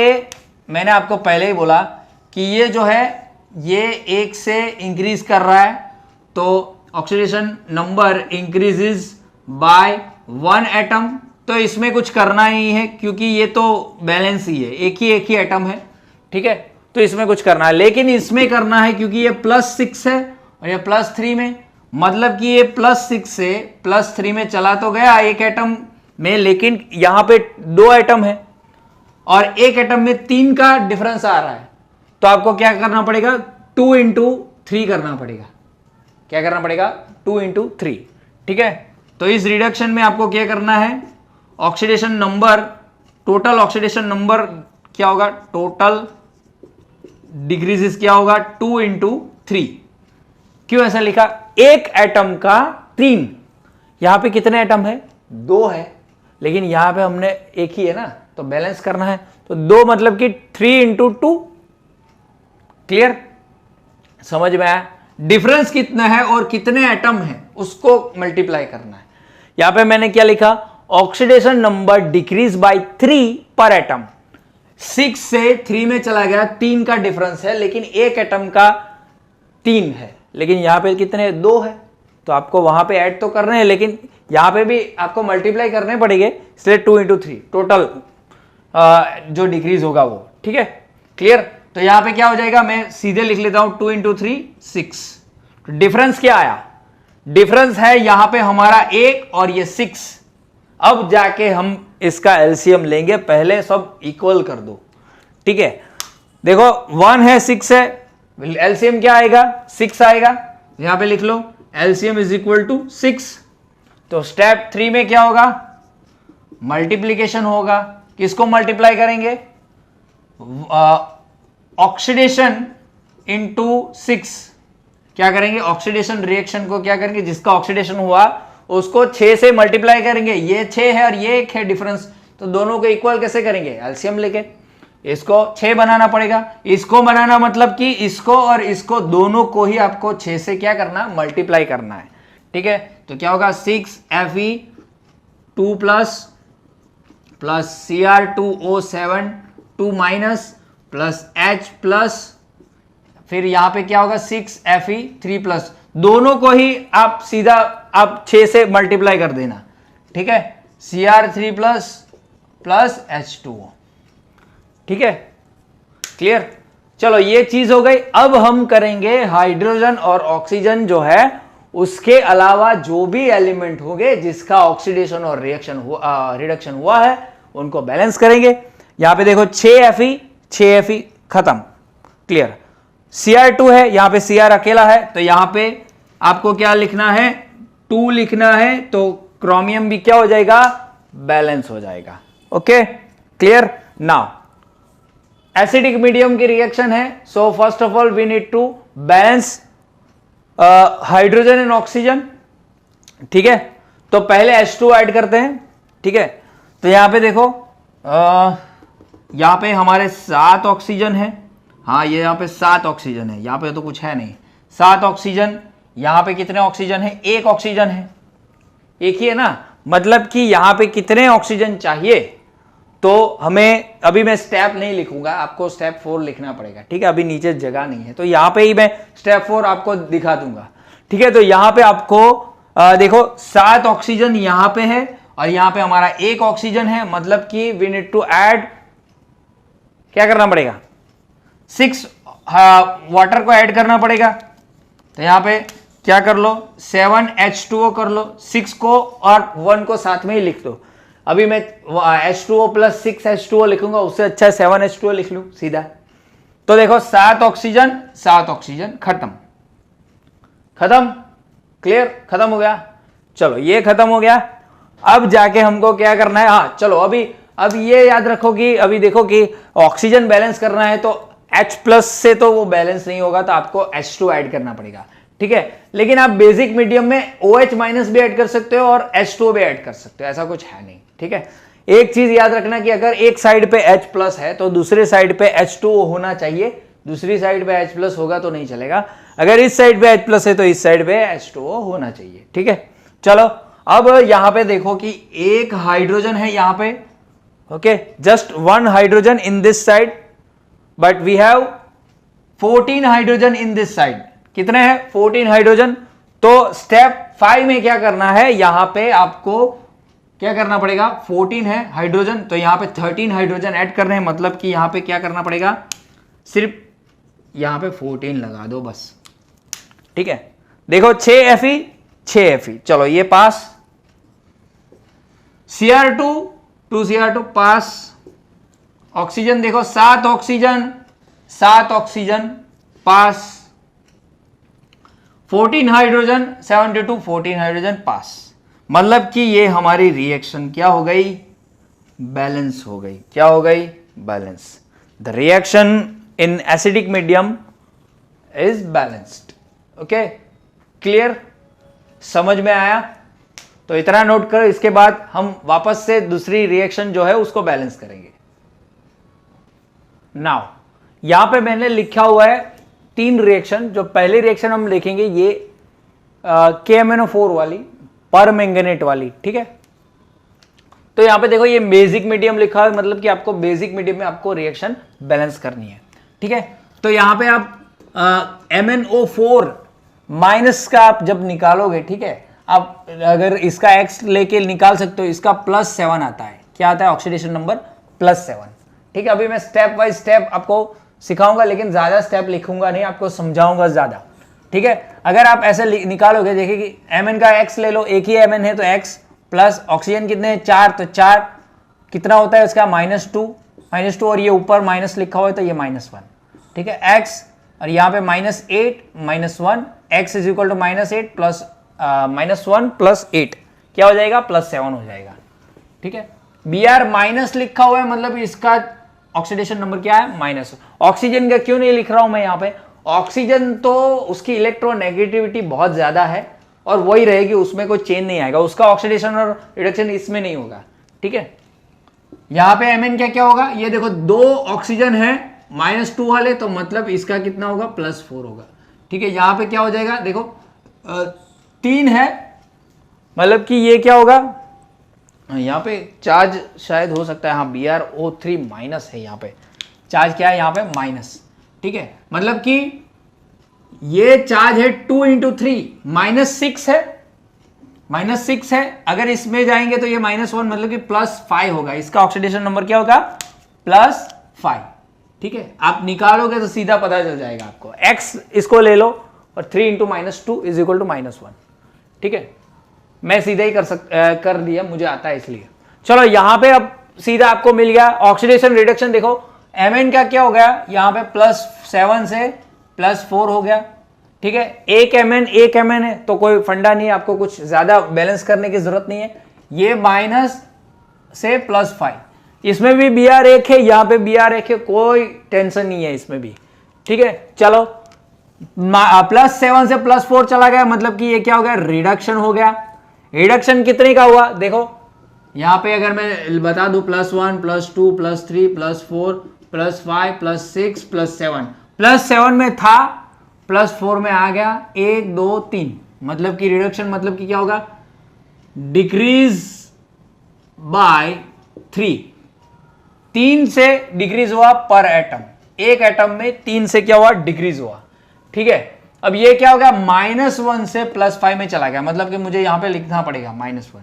मैंने आपको पहले ही बोला कि ये जो है ये 1 से इंक्रीज कर रहा है, तो oxidation number increases bye 1 atom. तो इसमें कुछ करना ही है क्योंकि ये तो बैलेंस ही है, एक ही एटम है। ठीक है, तो इसमें कुछ करना है, लेकिन इसमें करना है क्योंकि ये +6 है और ये +3 में, मतलब कि ये +6 से +3 में चला तो गया एक एटम में, लेकिन यहां पे 2 एटम है और एक एटम में 3 का डिफरेंस आ रहा है। तो आपको क्या करना पड़ेगा? 2 × 3 करना पड़ेगा। क्या करना पड़ेगा? 2 × 3। ठीक है, तो इस रिडक्शन में आपको क्या करना है? Oxidation number, total oxidation number क्या होगा? टोटल डिक्रीजेस क्या होगा? 2 × 3। क्यों ऐसा लिखा? एक एटम का 3, यहां पे कितने एटम है? 2 है, लेकिन यहां पे हमने एक ही है ना, तो बैलेंस करना है, तो 2 मतलब कि 3 × 2। क्लियर? समझ में आया? डिफरेंस कितना है और कितने एटम है उसको मल्टीप्लाई करना है। यहां पे मैंने क्या लिखा? ऑक्सीडेशन नंबर डिक्रीज बाय 3 पर एटम। 6 से 3 में चला गया, 3 का डिफरेंस है, लेकिन एक एटम का 3 है, लेकिन यहां पे कितने? 2 है, तो आपको वहां पे ऐड तो करने हैं, लेकिन यहां पे भी आपको मल्टीप्लाई करने पड़ेंगे, इसलिए 2 × 3 टोटल जो डिक्रीज होगा वो। ठीक है, क्लियर? तो यहां पे क्या हो जाएगा? मैं सीधे लिख लेता हूं, 2 × 3 6। तो डिफरेंस क्या आया? डिफरेंस है यहां पे हमारा 1 और ये 6। अब जाके हम इसका एलसीएम लेंगे, पहले सब इक्वल कर दो। ठीक है, देखो 1 है 6 है, एलसीएम क्या आएगा? 6 आएगा। यहां पे लिख लो एलसीएम इज इक्वल टू 6। तो स्टेप 3 में क्या होगा? मल्टीप्लीकेशन होगा। किसको मल्टीप्लाई करेंगे? Oxidation into 6। क्या करेंगे? ऑक्सीडेशन रिएक्शन को क्या करेंगे? जिसका ऑक्सीडेशन हुआ उसको 6 से मल्टीप्लाई करेंगे। ये 6 है और ये 1 है डिफरेंस, तो दोनों को इक्वल कैसे करेंगे? एलसीएम लेके। इसको 6 बनाना पड़ेगा, इसको बनाना मतलब कि इसको और इसको दोनों को ही आपको 6 से क्या करना? मल्टीप्लाई करना है। ठीक है, तो क्या होगा? 6Fe2 plus Cr2O7 2 minus plus H plus, फिर यहां पे क्या होगा? 6Fe3 प्लस, दोनों को ही आप सीधा आप 6 से मल्टीप्लाई कर देना। ठीक है, Cr3 प्लस H2O। ठीक है, क्लियर? चलो ये चीज हो गई। अब हम करेंगे हाइड्रोजन और ऑक्सीजन जो है उसके अलावा जो भी एलिमेंट होंगे जिसका ऑक्सीडेशन और रिडक्शन हुआ है उनको बैलेंस करेंगे। यहां पे देखो 6Fe खत्म। क्लियर? Cr2 है, यहां पे Cr अकेला है, तो यहां पे आपको क्या लिखना है? 2 लिखना है, तो क्रोमियम भी क्या हो जाएगा? बैलेंस हो जाएगा। Okay, clear? Now acidic medium की रिएक्शन है, so first of all we need to balance hydrogen and oxygen. ठीक है, तो पहले H2 ऐड करते हैं। ठीक है, तो यहां पे देखो यहां पे हमारे 7 ऑक्सीजन है। हाँ, ये यहां पे 7 ऑक्सीजन है, यहां पे तो कुछ है नहीं। 7 ऑक्सीजन, यहां पे कितने ऑक्सीजन है? 1 ऑक्सीजन है, एक ही है ना, मतलब कि यहां पे कितने ऑक्सीजन चाहिए? तो हमें, अभी मैं स्टेप नहीं लिखूंगा, आपको स्टेप 4 लिखना पड़ेगा। ठीक है, अभी नीचे जगह नहीं है, तो यहां पे ही मैं स्टेप 4 आपको दिखा दूंगा। ठीक है, तो यहां पे आपको देखो 7 ऑक्सीजन यहां पे है और यहां पे हमारा 1 ऑक्सीजन है, मतलब कि वी नीड टू ऐड, क्या करना पड़ेगा? 6 वाटर को ऐड करना पड़ेगा। तो यहां पे क्या कर लो? 7H2O कर लो, 6 को और 1 को साथ में ही लिख दो। अभी मैं H2O प्लस 6H2O लिखूंगा, उससे अच्छा 7H2O लिख लूं सीधा। तो देखो 7 ऑक्सीजन खत्म। क्लियर? खत्म हो गया। चलो ये खत्म हो गया। अब जाके हमको क्या करना है? हाँ चलो, अब ये याद रखो कि अभी देखो कि ऑक्सीजन बैलेंस करना है तो H प्लस से तो वो बैलेंस नहीं होगा, तो आपको H2 ऐड करना पड़ेगा। ठीक है, लेकिन आप बेसिक मीडियम में OH माइनस भी ऐड कर सकते हो और H2O भी ऐड कर सकते हो, ऐसा कुछ है नहीं। ठीक है, एक चीज याद रखना कि अगर एक साइड पे H प्लस है तो दूसरे साइड पे H2O होना चाहिए, दूसरी साइड पे H प्लस होगा तो नहीं चलेगा। अगर इस साइड पे H प्लस है तो इस साइड पे H2O होना चाहिए। ठीक है, चलो अब यहां पे देखो कि एक हाइड्रोजन है यहां पे। Okay, just 1 hydrogen in this side, but we have 14 hydrogen in this side. कितने हैं? 14 हाइड्रोजन। तो स्टेप 5 में क्या करना है? यहां पे आपको क्या करना पड़ेगा? 14 है हाइड्रोजन, तो यहां पे 13 हाइड्रोजन ऐड करने हैं, मतलब कि यहां पे क्या करना पड़ेगा? सिर्फ यहां पे 14 लगा दो बस। ठीक है, देखो 6Fe चलो ये पास। Cr2 2Cr2 पास। ऑक्सीजन देखो 7 ऑक्सीजन पास। 14 हाइड्रोजन 72 14 हाइड्रोजन पास, मतलब कि ये हमारी रिएक्शन क्या हो गई, बैलेंस हो गई। क्या हो गई, balance. The reaction in acidic medium is balanced. Okay, clear, समझ में आया? तो इतना नोट करो, इसके बाद हम वापस से दूसरी रिएक्शन जो है उसको बैलेंस करेंगे। नाउ यहां पे मैंने लिखा हुआ है 3 रिएक्शन। जो पहली रिएक्शन हम देखेंगे ये KMnO4 वाली, पर मैंगनेट वाली, ठीक है। तो यहां पे देखो ये बेसिक मीडियम लिखा है, मतलब कि आपको बेसिक मीडियम में आपको रिएक्शन बैलेंस करनी है, ठीक है। तो यहां पे आप MnO4 माइनस का आप जब निकालोगे, ठीक है, आप अगर इसका X लेके निकाल सकते हो, इसका +7 आता है। क्या आता है, ऑक्सीडेशन नंबर +7, ठीक है। अभी मैं स्टेप बाय स्टेप आपको सिखाऊंगा, लेकिन ज्यादा स्टेप लिखूंगा नहीं, आपको समझाऊंगा ज्यादा, ठीक है। अगर आप ऐसे निकालोगे, देखिए कि Mn का X ले लो, एक ही Mn है तो X प्लस ऑक्सीजन कितने हैं 4, तो 4 कितना होता है उसका -2 और ये ऊपर माइनस लिखा हुआ है तो ये -1, ठीक है। X और यहाँ पे -8 -1, X is equal to -8 plus -1 plus 8 क्या हो जाएगा, +7 हो जाएगा, ठीक है। Br माइनस लिखा हुआ है, मतलब इसका ऑक्सीडेशन नंबर क्या है, माइनस। ऑक्सीजन का क्यों नहीं लिख रहा हूं मैं यहाँ पे, ऑक्सीजन तो उसकी इलेक्ट्रोनेगेटिविटी बहुत ज्यादा है और वही रहेगी, उसमें कोई चेंज नहीं आएगा, उसका ऑक्सीडेशन और रिडक्शन इसमें नहीं होगा, ठीक है। यहाँ पे Mn क्या क्या होगा, ये देखो 2 ऑक्सीजन है -2 वाले, तो मतलब इसका कितना होगा, +4 होगा, ठीक है। यहाँ पे क्या हो जाएगा, देखो 3 है, मतलब कि ये क्या होगा, यहाँ पे चार्ज शायद हो सकता है, हाँ BrO3 माइनस है, यहाँ पे चार्ज क्या है, यहाँ पे माइनस, ठीक है। मतलब कि ये चार्ज है 2 × 3 -6 है, -6 है। अगर इसमें जाएंगे तो ये -1, मतलब कि +5 होगा, इसका ऑक्सीडेशन नंबर क्या होगा, +5, ठीक है। आप निकालोगे तो सीधा पता चल जाएगा आपको। X इसको ले लो और 3 × -2 इज इक्वल टू -1, ठीक है। मैं सीधा ही कर दिया, मुझे आता है इसलिए। चलो यहां पे अब सीधा आपको मिल गया ऑक्सीडेशन रिडक्शन। देखो Mn का क्या हो गया, यहां पे +7 से +4 हो गया, ठीक है। एक Mn है तो कोई फंडा नहीं है, आपको कुछ ज्यादा बैलेंस करने की जरूरत नहीं है। ये माइनस से +5, इसमें भी Br एक है, यहां पे Br एक है, कोई टेंशन नहीं है इसमें भी, ठीक है। चलो +7 से +4 चला गया, मतलब कि ये क्या हो गया, रिडक्शन हो गया। रिडक्शन कितने का हुआ, देखो यहां पे अगर मैं बता दूं +1 +2 +3 +4 +5 +6 +7, +7 में था +4 में आ गया, 1 2 3, मतलब कि रिडक्शन मतलब कि क्या होगा, डिक्रीज बाय 3 से डिक्रीज हुआ पर एटम, एक एटम में 3 से क्या हुआ, डिक्रीज हुआ, ठीक है। अब ये क्या हो गया, -1 से +5 में चला गया, मतलब कि मुझे यहां पे लिखना पड़ेगा -1।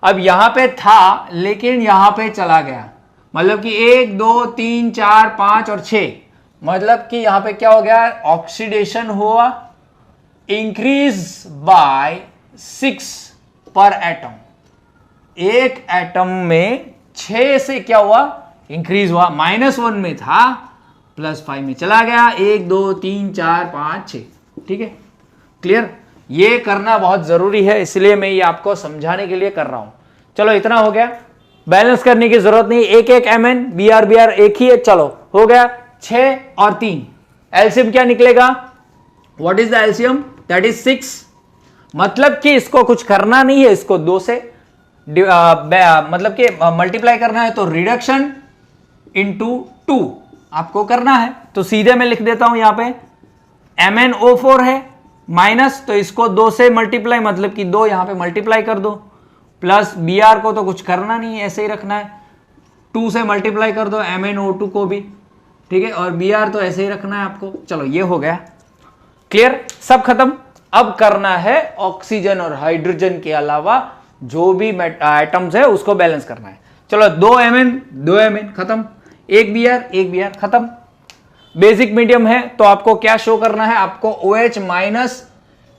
अब यहां पे था लेकिन यहां पे चला गया, मतलब कि 1 2 3 4 5 और 6, मतलब कि यहां पे क्या हो गया, ऑक्सीडेशन हुआ, इंक्रीज बाय 6 पर एटम, एक एटम में 6 से क्या हुआ, इंक्रीज हुआ। -1 में था, +5 में चला गया, 1 2 3 4 5 6, ठीक है। क्लियर, ये करना बहुत जरूरी है, इसलिए मैं ये आपको समझाने के लिए कर रहा हूं। चलो इतना हो गया, बैलेंस करने की जरूरत नहीं, एक एक Mn Br एक ही है, चलो हो गया। 6 और 3 एलसीएम क्या निकलेगा, what is the LCM, that is 6, मतलब कि इसको कुछ करना नहीं है, इसको 2 से मतलब कि मल्टीप्लाई करना है, तो रिडक्शन इंटू 2 आपको करना है। तो सीधे मैं लिख देता हूं, यहां पे MnO4 है माइनस, तो इसको 2 से मल्टीप्लाई, मतलब कि 2 यहां पे मल्टीप्लाई कर दो, प्लस Br को तो कुछ करना नहीं है, ऐसे ही रखना है, 2 से मल्टीप्लाई कर दो MnO2 को भी, ठीक है, और Br तो ऐसे ही रखना है आपको। चलो ये हो गया, क्लियर, सब खत्म। अब करना है ऑक्सीजन और हाइड्रोजन के अलावा जो भी एटम्स है उसको बैलेंस करना है। चलो 2 Mn खत्म, एक Br खत्म। बेसिक मीडियम है तो आपको क्या शो करना है, आपको OH माइनस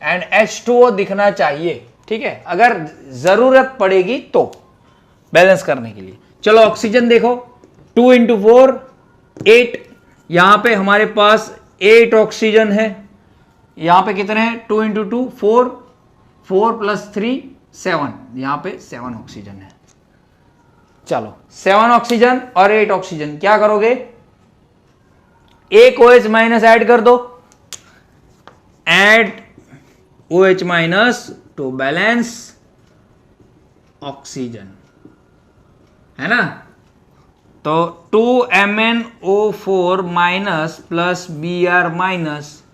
एंड H2O दिखना चाहिए, ठीक है, अगर जरूरत पड़ेगी तो बैलेंस करने के लिए। चलो ऑक्सीजन देखो, 2 × 4 8, यहां पे हमारे पास 8 ऑक्सीजन है, यहाँ पे कितने हैं, 2 इंटू 2 4, 4 प्लस 3 7, यहाँ पे 7 ऑक्सीजन है। चलो 7 ऑक्सीजन और 8 ऑक्सीजन, क्या करोगे, एक OH माइनस ऐड कर दो, add OH minus two balance oxygen, है ना। तो 2MnO4 minus plus Br minus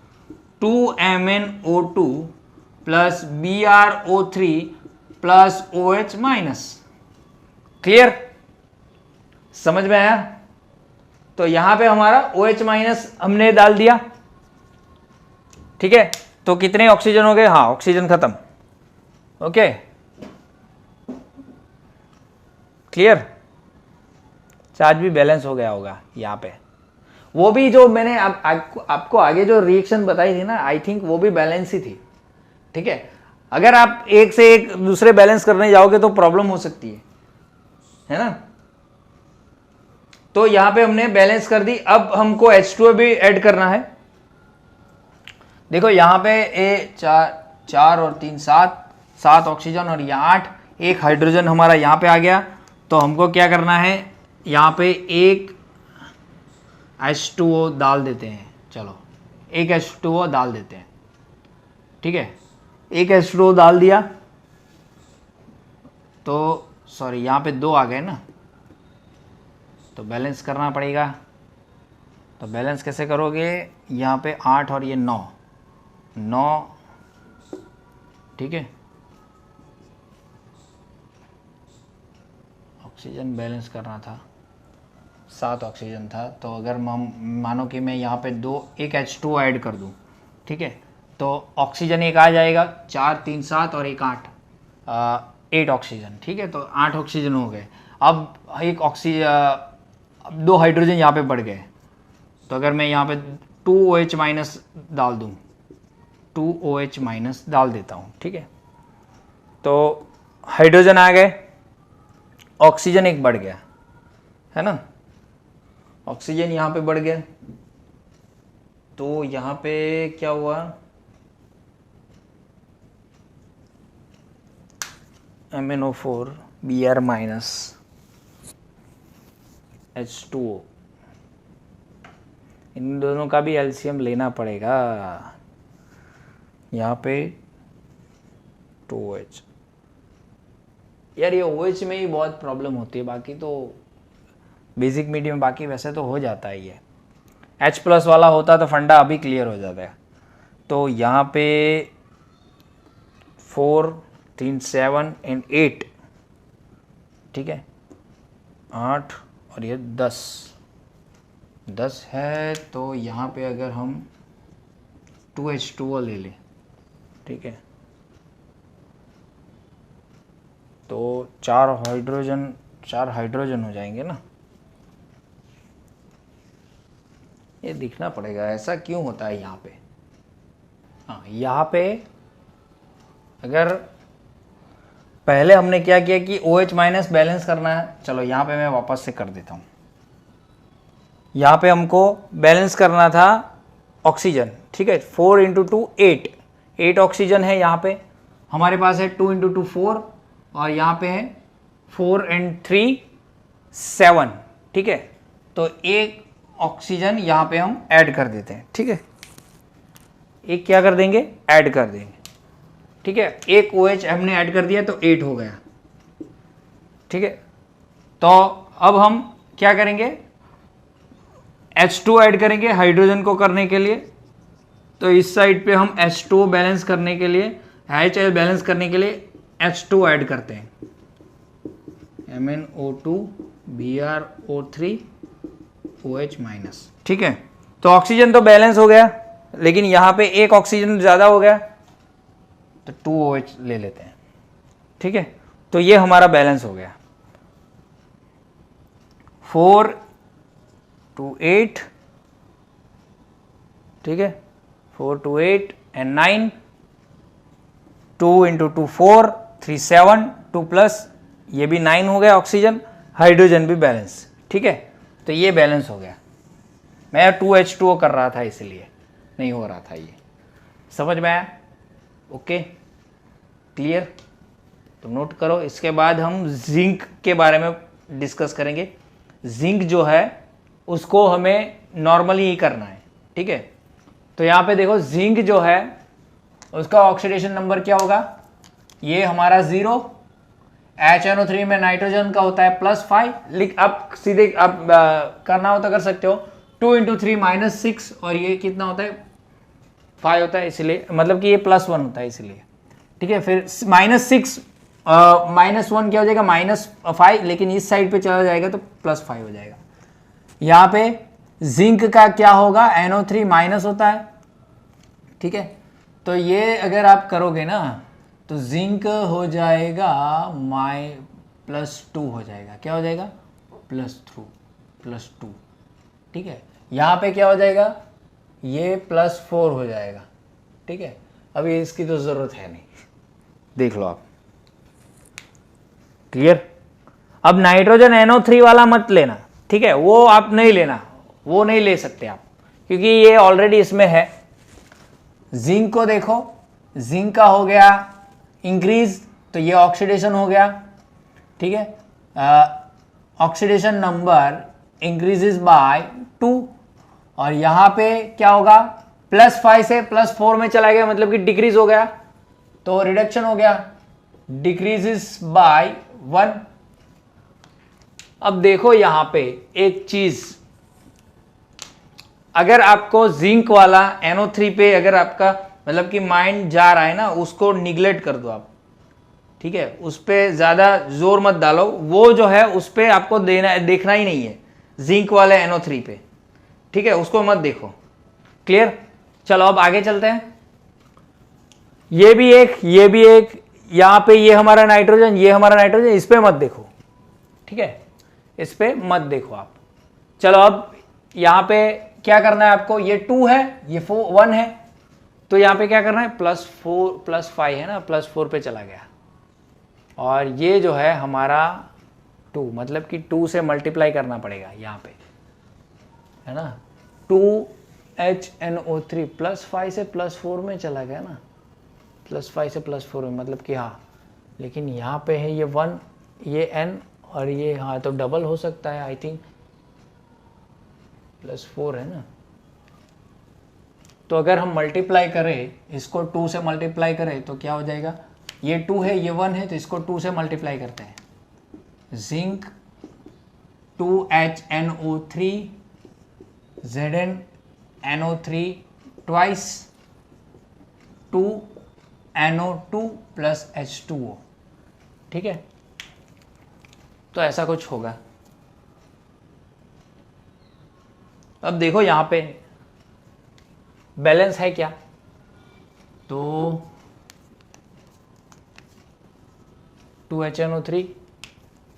2MnO2 plus BrO3 plus OH minus. Clear, समझ में आया। तो यहां पे हमारा OH माइनस हमने डाल दिया, ठीक है। तो कितने ऑक्सीजन हो गए, हाँ ऑक्सीजन खत्म, ओके क्लियर। चार्ज भी बैलेंस हो गया होगा यहाँ पे। वो भी जो मैंने आपको आगे जो रिएक्शन बताई थी ना, आई थिंक वो भी बैलेंस ही थी, ठीक है। अगर आप एक से एक दूसरे बैलेंस करने जाओगे तो प्रॉब्लम हो सकती है ना। तो यहां पे हमने बैलेंस कर दी। अब हमको H2O भी ऐड करना है। देखो यहां पे चार और 3 7 ऑक्सीजन और यहाँ 8, एक हाइड्रोजन हमारा यहाँ पे आ गया। तो हमको क्या करना है, यहाँ पे एक H2O डाल देते हैं। चलो एक H2O डाल देते हैं, ठीक है। एक H2O डाल दिया तो सॉरी यहाँ पे 2 आ गए ना, तो बैलेंस करना पड़ेगा। तो बैलेंस कैसे करोगे, यहाँ पे 8 और ये 9, ठीक है। ऑक्सीजन बैलेंस करना था, 7 ऑक्सीजन था। तो अगर मानो कि मैं यहाँ पे एक H2O ऐड कर दूँ, ठीक है, तो ऑक्सीजन एक आ जाएगा, 4 3 7 और एक 8 ऑक्सीजन, ठीक है। तो 8 ऑक्सीजन हो गए। अब एक अब 2 हाइड्रोजन यहाँ पे बढ़ गए। तो अगर मैं यहाँ पे 2OH माइनस डाल दूँ, 2OH माइनस डाल देता हूँ, ठीक है। तो हाइड्रोजन आ गए, ऑक्सीजन एक बढ़ गया, है ना। ऑक्सीजन यहाँ पे बढ़ गया। तो यहाँ पे क्या हुआ, MnO4 Br माइनस H2O, इन दोनों का भी एलसीएम लेना पड़ेगा। यहाँ पे 2OH, यार ये OH में ही बहुत प्रॉब्लम होती है, बाकी तो बेसिक मीडियम बाकी वैसे तो हो जाता है। ये H+ वाला होता तो फंडा अभी क्लियर हो जाता है। तो यहाँ पे 4 3 7 एंड 8, ठीक है, 8 और ये 10 है। तो यहाँ पे अगर हम 2H2O ले लें, ठीक है, तो 4 हाइड्रोजन हो जाएंगे ना। ये दिखना पड़ेगा ऐसा क्यों होता है यहाँ पे। हाँ यहाँ पे अगर पहले हमने क्या किया कि OH माइनस बैलेंस करना है। चलो यहाँ पे मैं वापस से कर देता हूँ। यहाँ पे हमको बैलेंस करना था ऑक्सीजन, ठीक है। 4 इंटू 2 8 ऑक्सीजन है यहाँ पे। हमारे पास है 2 इंटू 2 4 और यहाँ पे है 4 एंड 3 7, ठीक है। तो एक ऑक्सीजन यहाँ पे हम ऐड कर देते हैं, ठीक है। एक क्या कर देंगे, ऐड कर देंगे, ठीक है। एक OH हमने ऐड कर दिया तो 8 हो गया, ठीक है। तो अब हम क्या करेंगे, H2 ऐड करेंगे हाइड्रोजन को करने के लिए। तो इस साइड पे हम H2 बैलेंस करने के लिए, HL बैलेंस करने के लिए H2 ऐड करते हैं, MnO2 BrO3 OH माइनस, ठीक है। तो ऑक्सीजन तो बैलेंस हो गया, लेकिन यहाँ पे एक ऑक्सीजन ज़्यादा हो गया तो 2OH ले लेते हैं, ठीक है। तो ये हमारा बैलेंस हो गया। 4 to 8, ठीक है, 4 to 8 and 9, 2 into 2 4 3 7 2 प्लस ये भी 9 हो गया ऑक्सीजन, हाइड्रोजन भी बैलेंस, ठीक है। तो ये बैलेंस हो गया। मैं 2H2O कर रहा था इसलिए नहीं हो रहा था ये। समझ में आया? Okay, clear? तो नोट करो। इसके बाद हम जिंक के बारे में डिस्कस करेंगे। जिंक जो है उसको हमें नॉर्मली ही करना है, ठीक है। तो यहाँ पे देखो जिंक जो है उसका ऑक्सीडेशन नंबर क्या होगा, ये हमारा 0, HNO3 में नाइट्रोजन का होता है +5, लिख अब सीधे अब करना हो तो कर सकते हो, 2 × 3 -6 और ये कितना होता है 5 होता है, इसलिए मतलब कि ये +1 होता है इसलिए, ठीक है। फिर -6 -1 क्या हो जाएगा -5, लेकिन इस साइड पे चला जाएगा तो +5 हो जाएगा। यहाँ पे जिंक का क्या होगा, NO3 माइनस होता है, ठीक है। तो ये अगर आप करोगे ना तो जिंक हो जाएगा +2 हो जाएगा, क्या हो जाएगा +2, ठीक है। यहाँ पे क्या हो जाएगा, ये +4 हो जाएगा, ठीक है। अभी इसकी तो ज़रूरत है नहीं, देख लो आप, क्लियर। अब नाइट्रोजन NO3 वाला मत लेना, ठीक है, वो आप नहीं लेना, वो नहीं ले सकते आप, क्योंकि ये ऑलरेडी इसमें है। जिंक को देखो, जिंक का हो गया इंक्रीज, तो ये ऑक्सीडेशन हो गया, ठीक है। ऑक्सीडेशन नंबर इंक्रीजेस बाय 2, और यहाँ पे क्या होगा, +5 से +4 में चला गया, मतलब कि डिक्रीज हो गया, तो रिडक्शन हो गया, डिक्रीजेस बाय 1। अब देखो यहाँ पे एक चीज, अगर आपको जिंक वाला NO3 पे अगर आपका मतलब कि माइंड जा रहा है ना, उसको निगलेक्ट कर दो आप, ठीक है, उस पर ज़्यादा जोर मत डालो, वो जो है उस पर आपको देखना ही नहीं है, जिंक वाले NO3 पे, ठीक है, उसको मत देखो, क्लियर। चलो अब आगे चलते हैं। ये भी एक, यहाँ पे ये हमारा नाइट्रोजन, ये हमारा नाइट्रोजन, इस पे मत देखो, ठीक है, इस पे मत देखो आप। चलो अब यहाँ पे क्या करना है आपको, ये 2 है, ये 1 है, तो यहाँ पे क्या करना है, +5 है ना, +4 पे चला गया, और ये जो है हमारा 2, मतलब कि 2 से मल्टीप्लाई करना पड़ेगा यहाँ पे, है ना। 2HNO3 +5 से +4 में चला गया ना, +5 से +4 में, मतलब कि हाँ, लेकिन यहाँ पे है ये 1, ये N, और ये हाँ तो डबल हो सकता है, आई थिंक +4 है ना। तो अगर हम मल्टीप्लाई करें, इसको 2 से मल्टीप्लाई करें तो क्या हो जाएगा, ये 2 है, ये 1 है, तो इसको 2 से मल्टीप्लाई करते हैं, zinc 2HNO3 ZnNO3 twice 2NO2 + H2O, ठीक है। तो ऐसा कुछ होगा। अब देखो यहाँ पे बैलेंस है क्या, तो 2HNO3,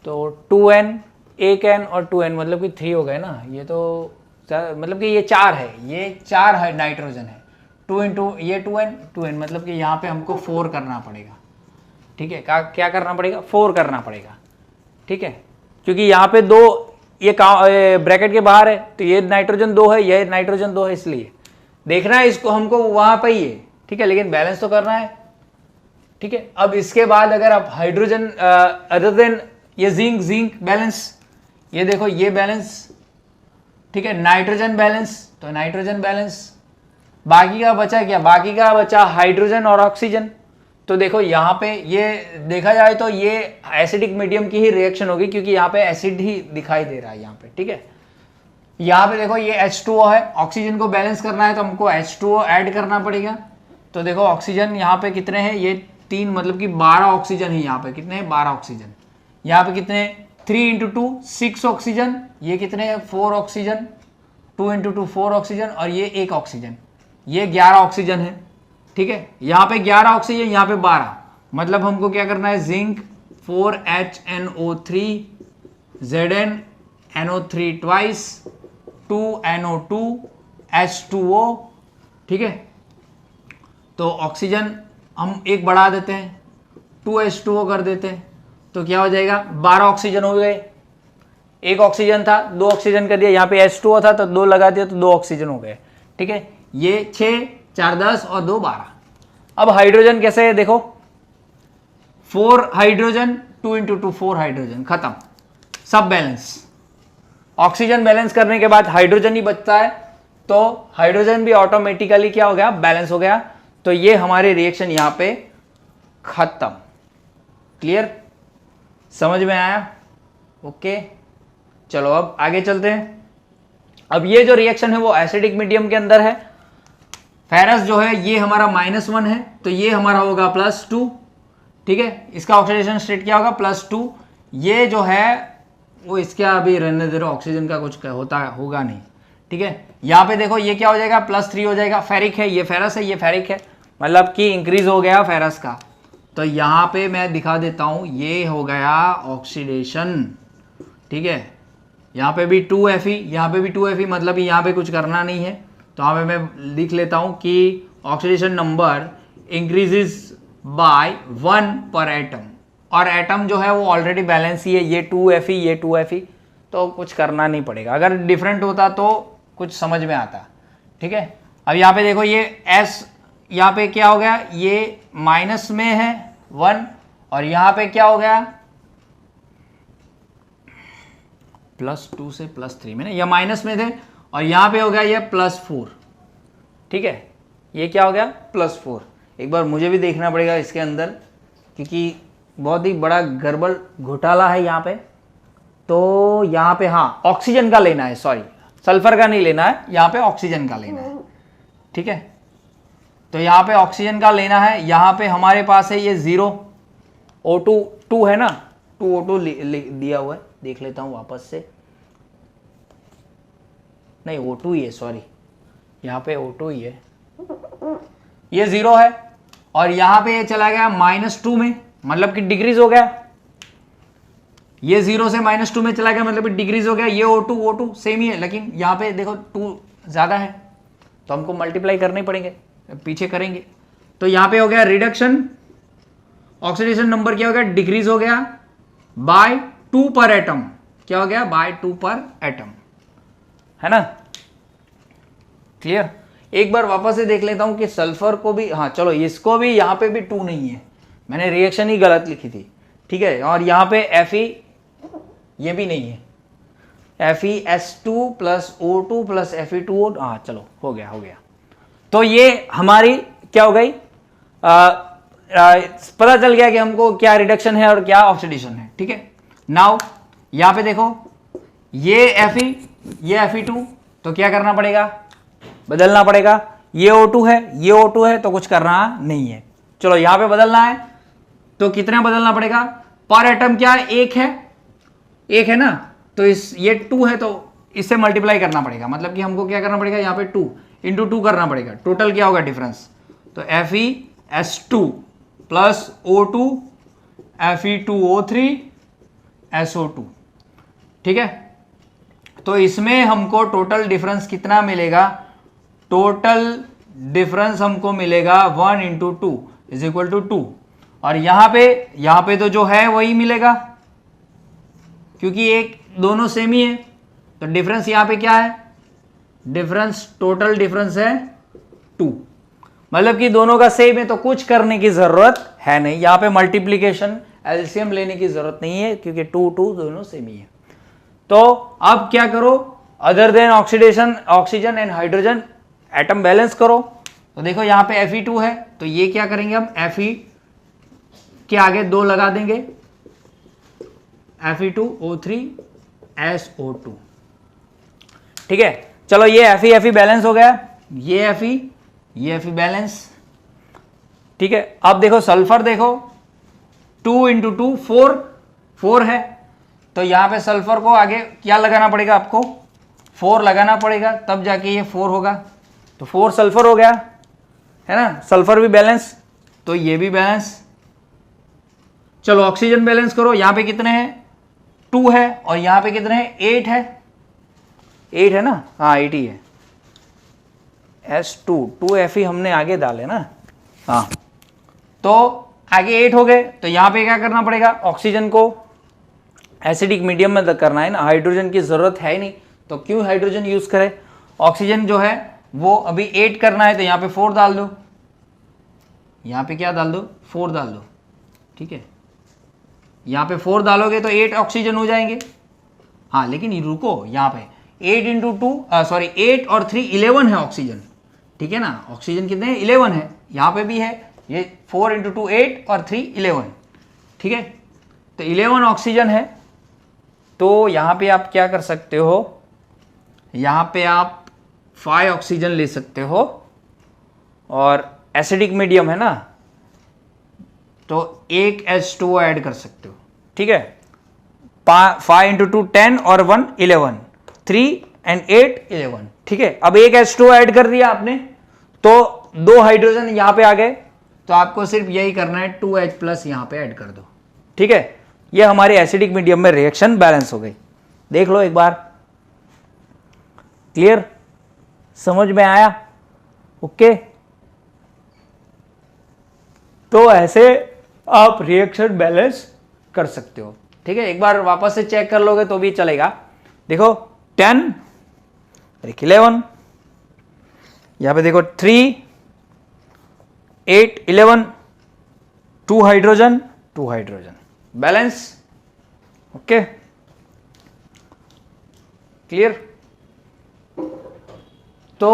तो 2N, एक N और 2N, मतलब कि 3 हो गए ना, ये तो मतलब कि ये 4 है, ये 4 है नाइट्रोजन है, 2 × ये 2N, मतलब कि यहाँ पे हमको 4 करना पड़ेगा, ठीक है। क्या करना पड़ेगा, 4 करना पड़ेगा, ठीक है, क्योंकि यहाँ पे 2 ये ब्रैकेट के बाहर है, तो ये नाइट्रोजन 2 है, ये नाइट्रोजन 2 है, इसलिए देखना है इसको हमको वहाँ पे ही है, ठीक है, लेकिन बैलेंस तो करना है, ठीक है। अब इसके बाद अगर आप हाइड्रोजन अदर देन ये जिंक बैलेंस, ये देखो ये बैलेंस, ठीक है, नाइट्रोजन बैलेंस, तो नाइट्रोजन बैलेंस, बाकी का बचा क्या, बाकी का बचा हाइड्रोजन और ऑक्सीजन। तो देखो यहाँ पे ये देखा जाए तो ये एसिडिक मीडियम की ही रिएक्शन होगी, क्योंकि यहाँ पे एसिड ही दिखाई दे रहा है यहाँ पे, ठीक है। यहाँ पे देखो ये H2O है, ऑक्सीजन को बैलेंस करना है तो हमको H2O ऐड करना पड़ेगा। तो देखो ऑक्सीजन यहाँ पे कितने हैं, ये 3, मतलब कि 12 ऑक्सीजन है यहाँ पे, कितने हैं 12 ऑक्सीजन। यहाँ पे कितने, 3 × 2 6 ऑक्सीजन, ये कितने हैं 4 ऑक्सीजन, 2 × 2 4 ऑक्सीजन, और ये 1 ऑक्सीजन, ये 11 ऑक्सीजन है, ठीक है। यहाँ पे 11 ऑक्सीजन, यहाँ पे 12, मतलब हमको क्या करना है, zinc 4HNO3 ZnNO3 twice 2NO2 H2O, ठीक है। तो ऑक्सीजन हम एक बढ़ा देते हैं, 2H2O कर देते हैं, तो क्या हो जाएगा, 12 ऑक्सीजन हो गए, 1 ऑक्सीजन था 2 ऑक्सीजन कर दिया, यहाँ पे H2O था तो 2 लगा दिया तो 2 ऑक्सीजन हो गए, ठीक है। ये 6 4 10 और 2 12। अब हाइड्रोजन कैसे है देखो, 4 हाइड्रोजन 2 × 2 4 हाइड्रोजन, खत्म, सब बैलेंस। ऑक्सीजन बैलेंस करने के बाद हाइड्रोजन ही बचता है, तो हाइड्रोजन भी ऑटोमेटिकली क्या हो गया, बैलेंस हो गया। तो ये हमारे रिएक्शन यहां पे खत्म। क्लियर, समझ में आया? ओके, चलो अब आगे चलते हैं। अब ये जो रिएक्शन है वो एसिडिक मीडियम के अंदर है। फेरस जो है ये हमारा -1 है, तो ये हमारा होगा +2। ठीक है, इसका ऑक्सीडेशन स्टेट क्या होगा, +2। ये जो है वो इसका अभी रहने दे रहा, ऑक्सीजन का कुछ होगा नहीं। ठीक है, यहाँ पे देखो ये क्या हो जाएगा, +3 हो जाएगा। फेरिक है, ये फेरस है, ये फेरिक है, मतलब कि इंक्रीज हो गया फेरस का। तो यहाँ पे मैं दिखा देता हूँ, ये हो गया ऑक्सीडेशन। ठीक है, यहाँ पे भी 2Fe, यहाँ पे भी 2Fe, मतलब यहाँ पे कुछ करना नहीं है। तो यहाँ पे मैं लिख लेता हूँ कि ऑक्सीडेशन नंबर इंक्रीजेज बाय 1 पर एटम, और एटम जो है वो ऑलरेडी बैलेंस ही है, ये 2Fe, ये 2Fe, तो कुछ करना नहीं पड़ेगा। अगर डिफरेंट होता तो कुछ समझ में आता। ठीक है, अब यहाँ पे देखो ये S यहाँ पे क्या हो गया, ये माइनस में है 1, और यहाँ पे क्या हो गया +2 से +3 में ना, ये माइनस में थे, और यहाँ पे हो गया ये +4। ठीक है, ये क्या हो गया +4। एक बार मुझे भी देखना पड़ेगा इसके अंदर, क्योंकि बहुत ही बड़ा गड़बड़ घोटाला है यहाँ पे। तो यहाँ पे हाँ ऑक्सीजन का लेना है, सॉरी सल्फर का नहीं लेना है, यहाँ पे ऑक्सीजन का लेना है। ठीक है, तो यहाँ पे ऑक्सीजन का लेना है। यहाँ पे हमारे पास है ये 0 O2 2 है ना, 2 O2 दिया हुआ है, देख लेता हूँ वापस से, नहीं O2 ही है, सॉरी यहाँ पे O2 ही है, ये 0 है, और यहाँ पे ये चला गया -2 में, मतलब कि डिक्रीज हो गया। ये 0 से -2 में चला गया, मतलब कि डिक्रीज हो गया। ये O2 सेम ही है, लेकिन यहाँ पे देखो 2 ज्यादा है, तो हमको मल्टीप्लाई करने पड़ेंगे, पीछे करेंगे। तो यहाँ पे हो गया रिडक्शन, ऑक्सीडेशन नंबर क्या हो गया, डिक्रीज हो गया बाय 2 पर एटम। क्या हो गया, बाय 2 पर एटम, है ना? क्लियर? एक बार वापस से देख लेता हूं कि सल्फर को भी, हाँ चलो इसको भी, यहाँ पे भी 2 नहीं है, मैंने रिएक्शन ही गलत लिखी थी। ठीक है, और यहाँ पे Fe ये भी नहीं है, FeS2 + O2 + Fe2O, हाँ चलो हो गया। तो ये हमारी क्या हो गई, पता चल गया कि हमको क्या रिडक्शन है और क्या ऑक्सीडेशन है। ठीक है, नाउ यहाँ पे देखो ये Fe, ये Fe2, तो क्या करना पड़ेगा, बदलना पड़ेगा। ये O2 है, ये O2 है, तो कुछ करना नहीं है। चलो यहाँ पे बदलना है, तो कितना बदलना पड़ेगा, पर एटम क्या है, 1 है ना, तो इस ये 2 है, तो इससे मल्टीप्लाई करना पड़ेगा, मतलब कि हमको क्या करना पड़ेगा, यहाँ पे 2 × 2 करना पड़ेगा। टोटल क्या होगा डिफरेंस, तो FeS2 + O2 Fe2O3 SO2। ठीक है, तो इसमें हमको टोटल डिफरेंस कितना मिलेगा, टोटल डिफरेंस हमको मिलेगा 1 × 2 = 2, और यहाँ पे तो जो है वही मिलेगा, क्योंकि एक दोनों सेम ही है। तो डिफरेंस यहाँ पे क्या है, डिफरेंस, टोटल डिफरेंस है 2, मतलब कि दोनों का सेम है, तो कुछ करने की जरूरत है नहीं। यहाँ पे मल्टीप्लीकेशन, एलसीएम लेने की जरूरत नहीं है, क्योंकि 2 दोनों सेम ही है। तो अब क्या करो, other than oxidation, oxygen and hydrogen, atom balance करो। तो देखो यहाँ पे Fe2 है, तो ये क्या करेंगे हम, Fe के आगे 2 लगा देंगे, Fe2O3 SO2। ठीक है, चलो ये Fe बैलेंस हो गया, ये Fe बैलेंस। ठीक है, अब देखो सल्फर, देखो 2 × 2 4 है, तो यहां पे सल्फर को आगे क्या लगाना पड़ेगा, आपको 4 लगाना पड़ेगा, तब जाके ये 4 होगा। तो 4 सल्फर हो गया, है ना, सल्फर भी बैलेंस, तो ये भी बैलेंस। चलो ऑक्सीजन बैलेंस करो, यहां पे कितने हैं, 2 है, और यहां पे कितने हैं, 8 है ना, हाँ 8 ही है। S2 2Fe हमने आगे डाले ना, हाँ, तो आगे 8 हो गए। तो यहां पे क्या करना पड़ेगा, ऑक्सीजन को एसिडिक मीडियम में करना है ना, हाइड्रोजन की जरूरत है ही नहीं, तो क्यों हाइड्रोजन यूज करें। ऑक्सीजन जो है वो अभी 8 करना है तो यहाँ पे 4 डाल दो, यहाँ पे क्या डाल दो, 4 डाल दो, ठीक है। यहाँ पे 4 डालोगे तो 8 ऑक्सीजन हो जाएंगे। हाँ लेकिन रुको, यहाँ पे 8 इंटू 2 सॉरी 8 और 3 11 है ऑक्सीजन, ठीक है ना। ऑक्सीजन कितने हैं, 11 है, यहाँ पे भी है। ये 4 इंटू 2 8 और 3 11, ठीक है। तो 11 ऑक्सीजन है, तो यहाँ पे आप क्या कर सकते हो, यहाँ पे आप 5 ऑक्सीजन ले सकते हो, और एसिडिक मीडियम है ना, तो एक H2O ऐड कर सकते हो, ठीक है। 5 इंटू 2 10 और 1 11, 3 and 8 11, ठीक है। अब एक H2O ऐड कर दिया आपने, तो 2 हाइड्रोजन यहाँ पे आ गए, तो आपको सिर्फ यही करना है 2H प्लस यहाँ पे ऐड कर दो, ठीक है। ये हमारे एसिडिक मीडियम में रिएक्शन बैलेंस हो गई। देख लो एक बार, क्लियर, समझ में आया, ओके। तो ऐसे आप रिएक्शन बैलेंस कर सकते हो, ठीक है। एक बार वापस से चेक कर लोगे तो भी चलेगा। देखो 10 11, यहां पे देखो 3 8 11, 2 हाइड्रोजन बैलेंस, ओके, क्लियर। तो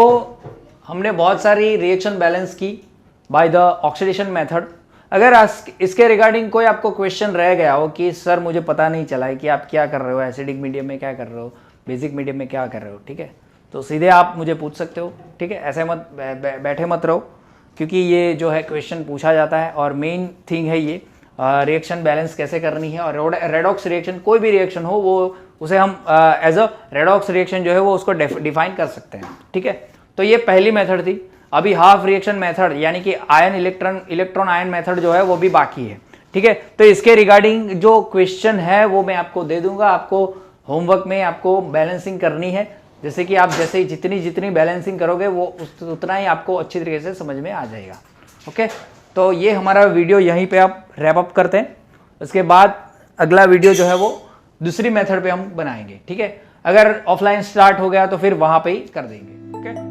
हमने बहुत सारी रिएक्शन बैलेंस की बाय द ऑक्सीडेशन मेथड। अगर इसके रिगार्डिंग कोई आपको क्वेश्चन रह गया हो कि सर मुझे पता नहीं चला है कि आप क्या कर रहे हो, एसिडिक मीडियम में क्या कर रहे हो, बेसिक मीडियम में क्या कर रहे हो, ठीक है, तो सीधे आप मुझे पूछ सकते हो, ठीक है। ऐसे मत बैठे मत रहो, क्योंकि ये जो है क्वेश्चन पूछा जाता है और मेन थिंग है ये रिएक्शन बैलेंस कैसे करनी है। और रेडॉक्स रिएक्शन, कोई भी रिएक्शन हो वो उसे हम एज अ रेडॉक्स रिएक्शन जो है वो उसको डिफाइन कर सकते हैं, ठीक है। तो ये पहली मेथड थी। अभी हाफ रिएक्शन मेथड यानी कि आयन इलेक्ट्रॉन आयन मेथड जो है वो भी बाकी है, ठीक है। तो इसके रिगार्डिंग जो क्वेश्चन है वो मैं आपको दे दूंगा। आपको होमवर्क में आपको बैलेंसिंग करनी है, जैसे कि आप जैसे जितनी बैलेंसिंग करोगे वो उतना ही आपको अच्छी तरीके से समझ में आ जाएगा, ओके। तो ये हमारा वीडियो यहीं पे आप रैप अप करते हैं। उसके बाद अगला वीडियो जो है वो दूसरी मेथड पे हम बनाएंगे, ठीक है। अगर ऑफलाइन स्टार्ट हो गया तो फिर वहां पे ही कर देंगे, ओके।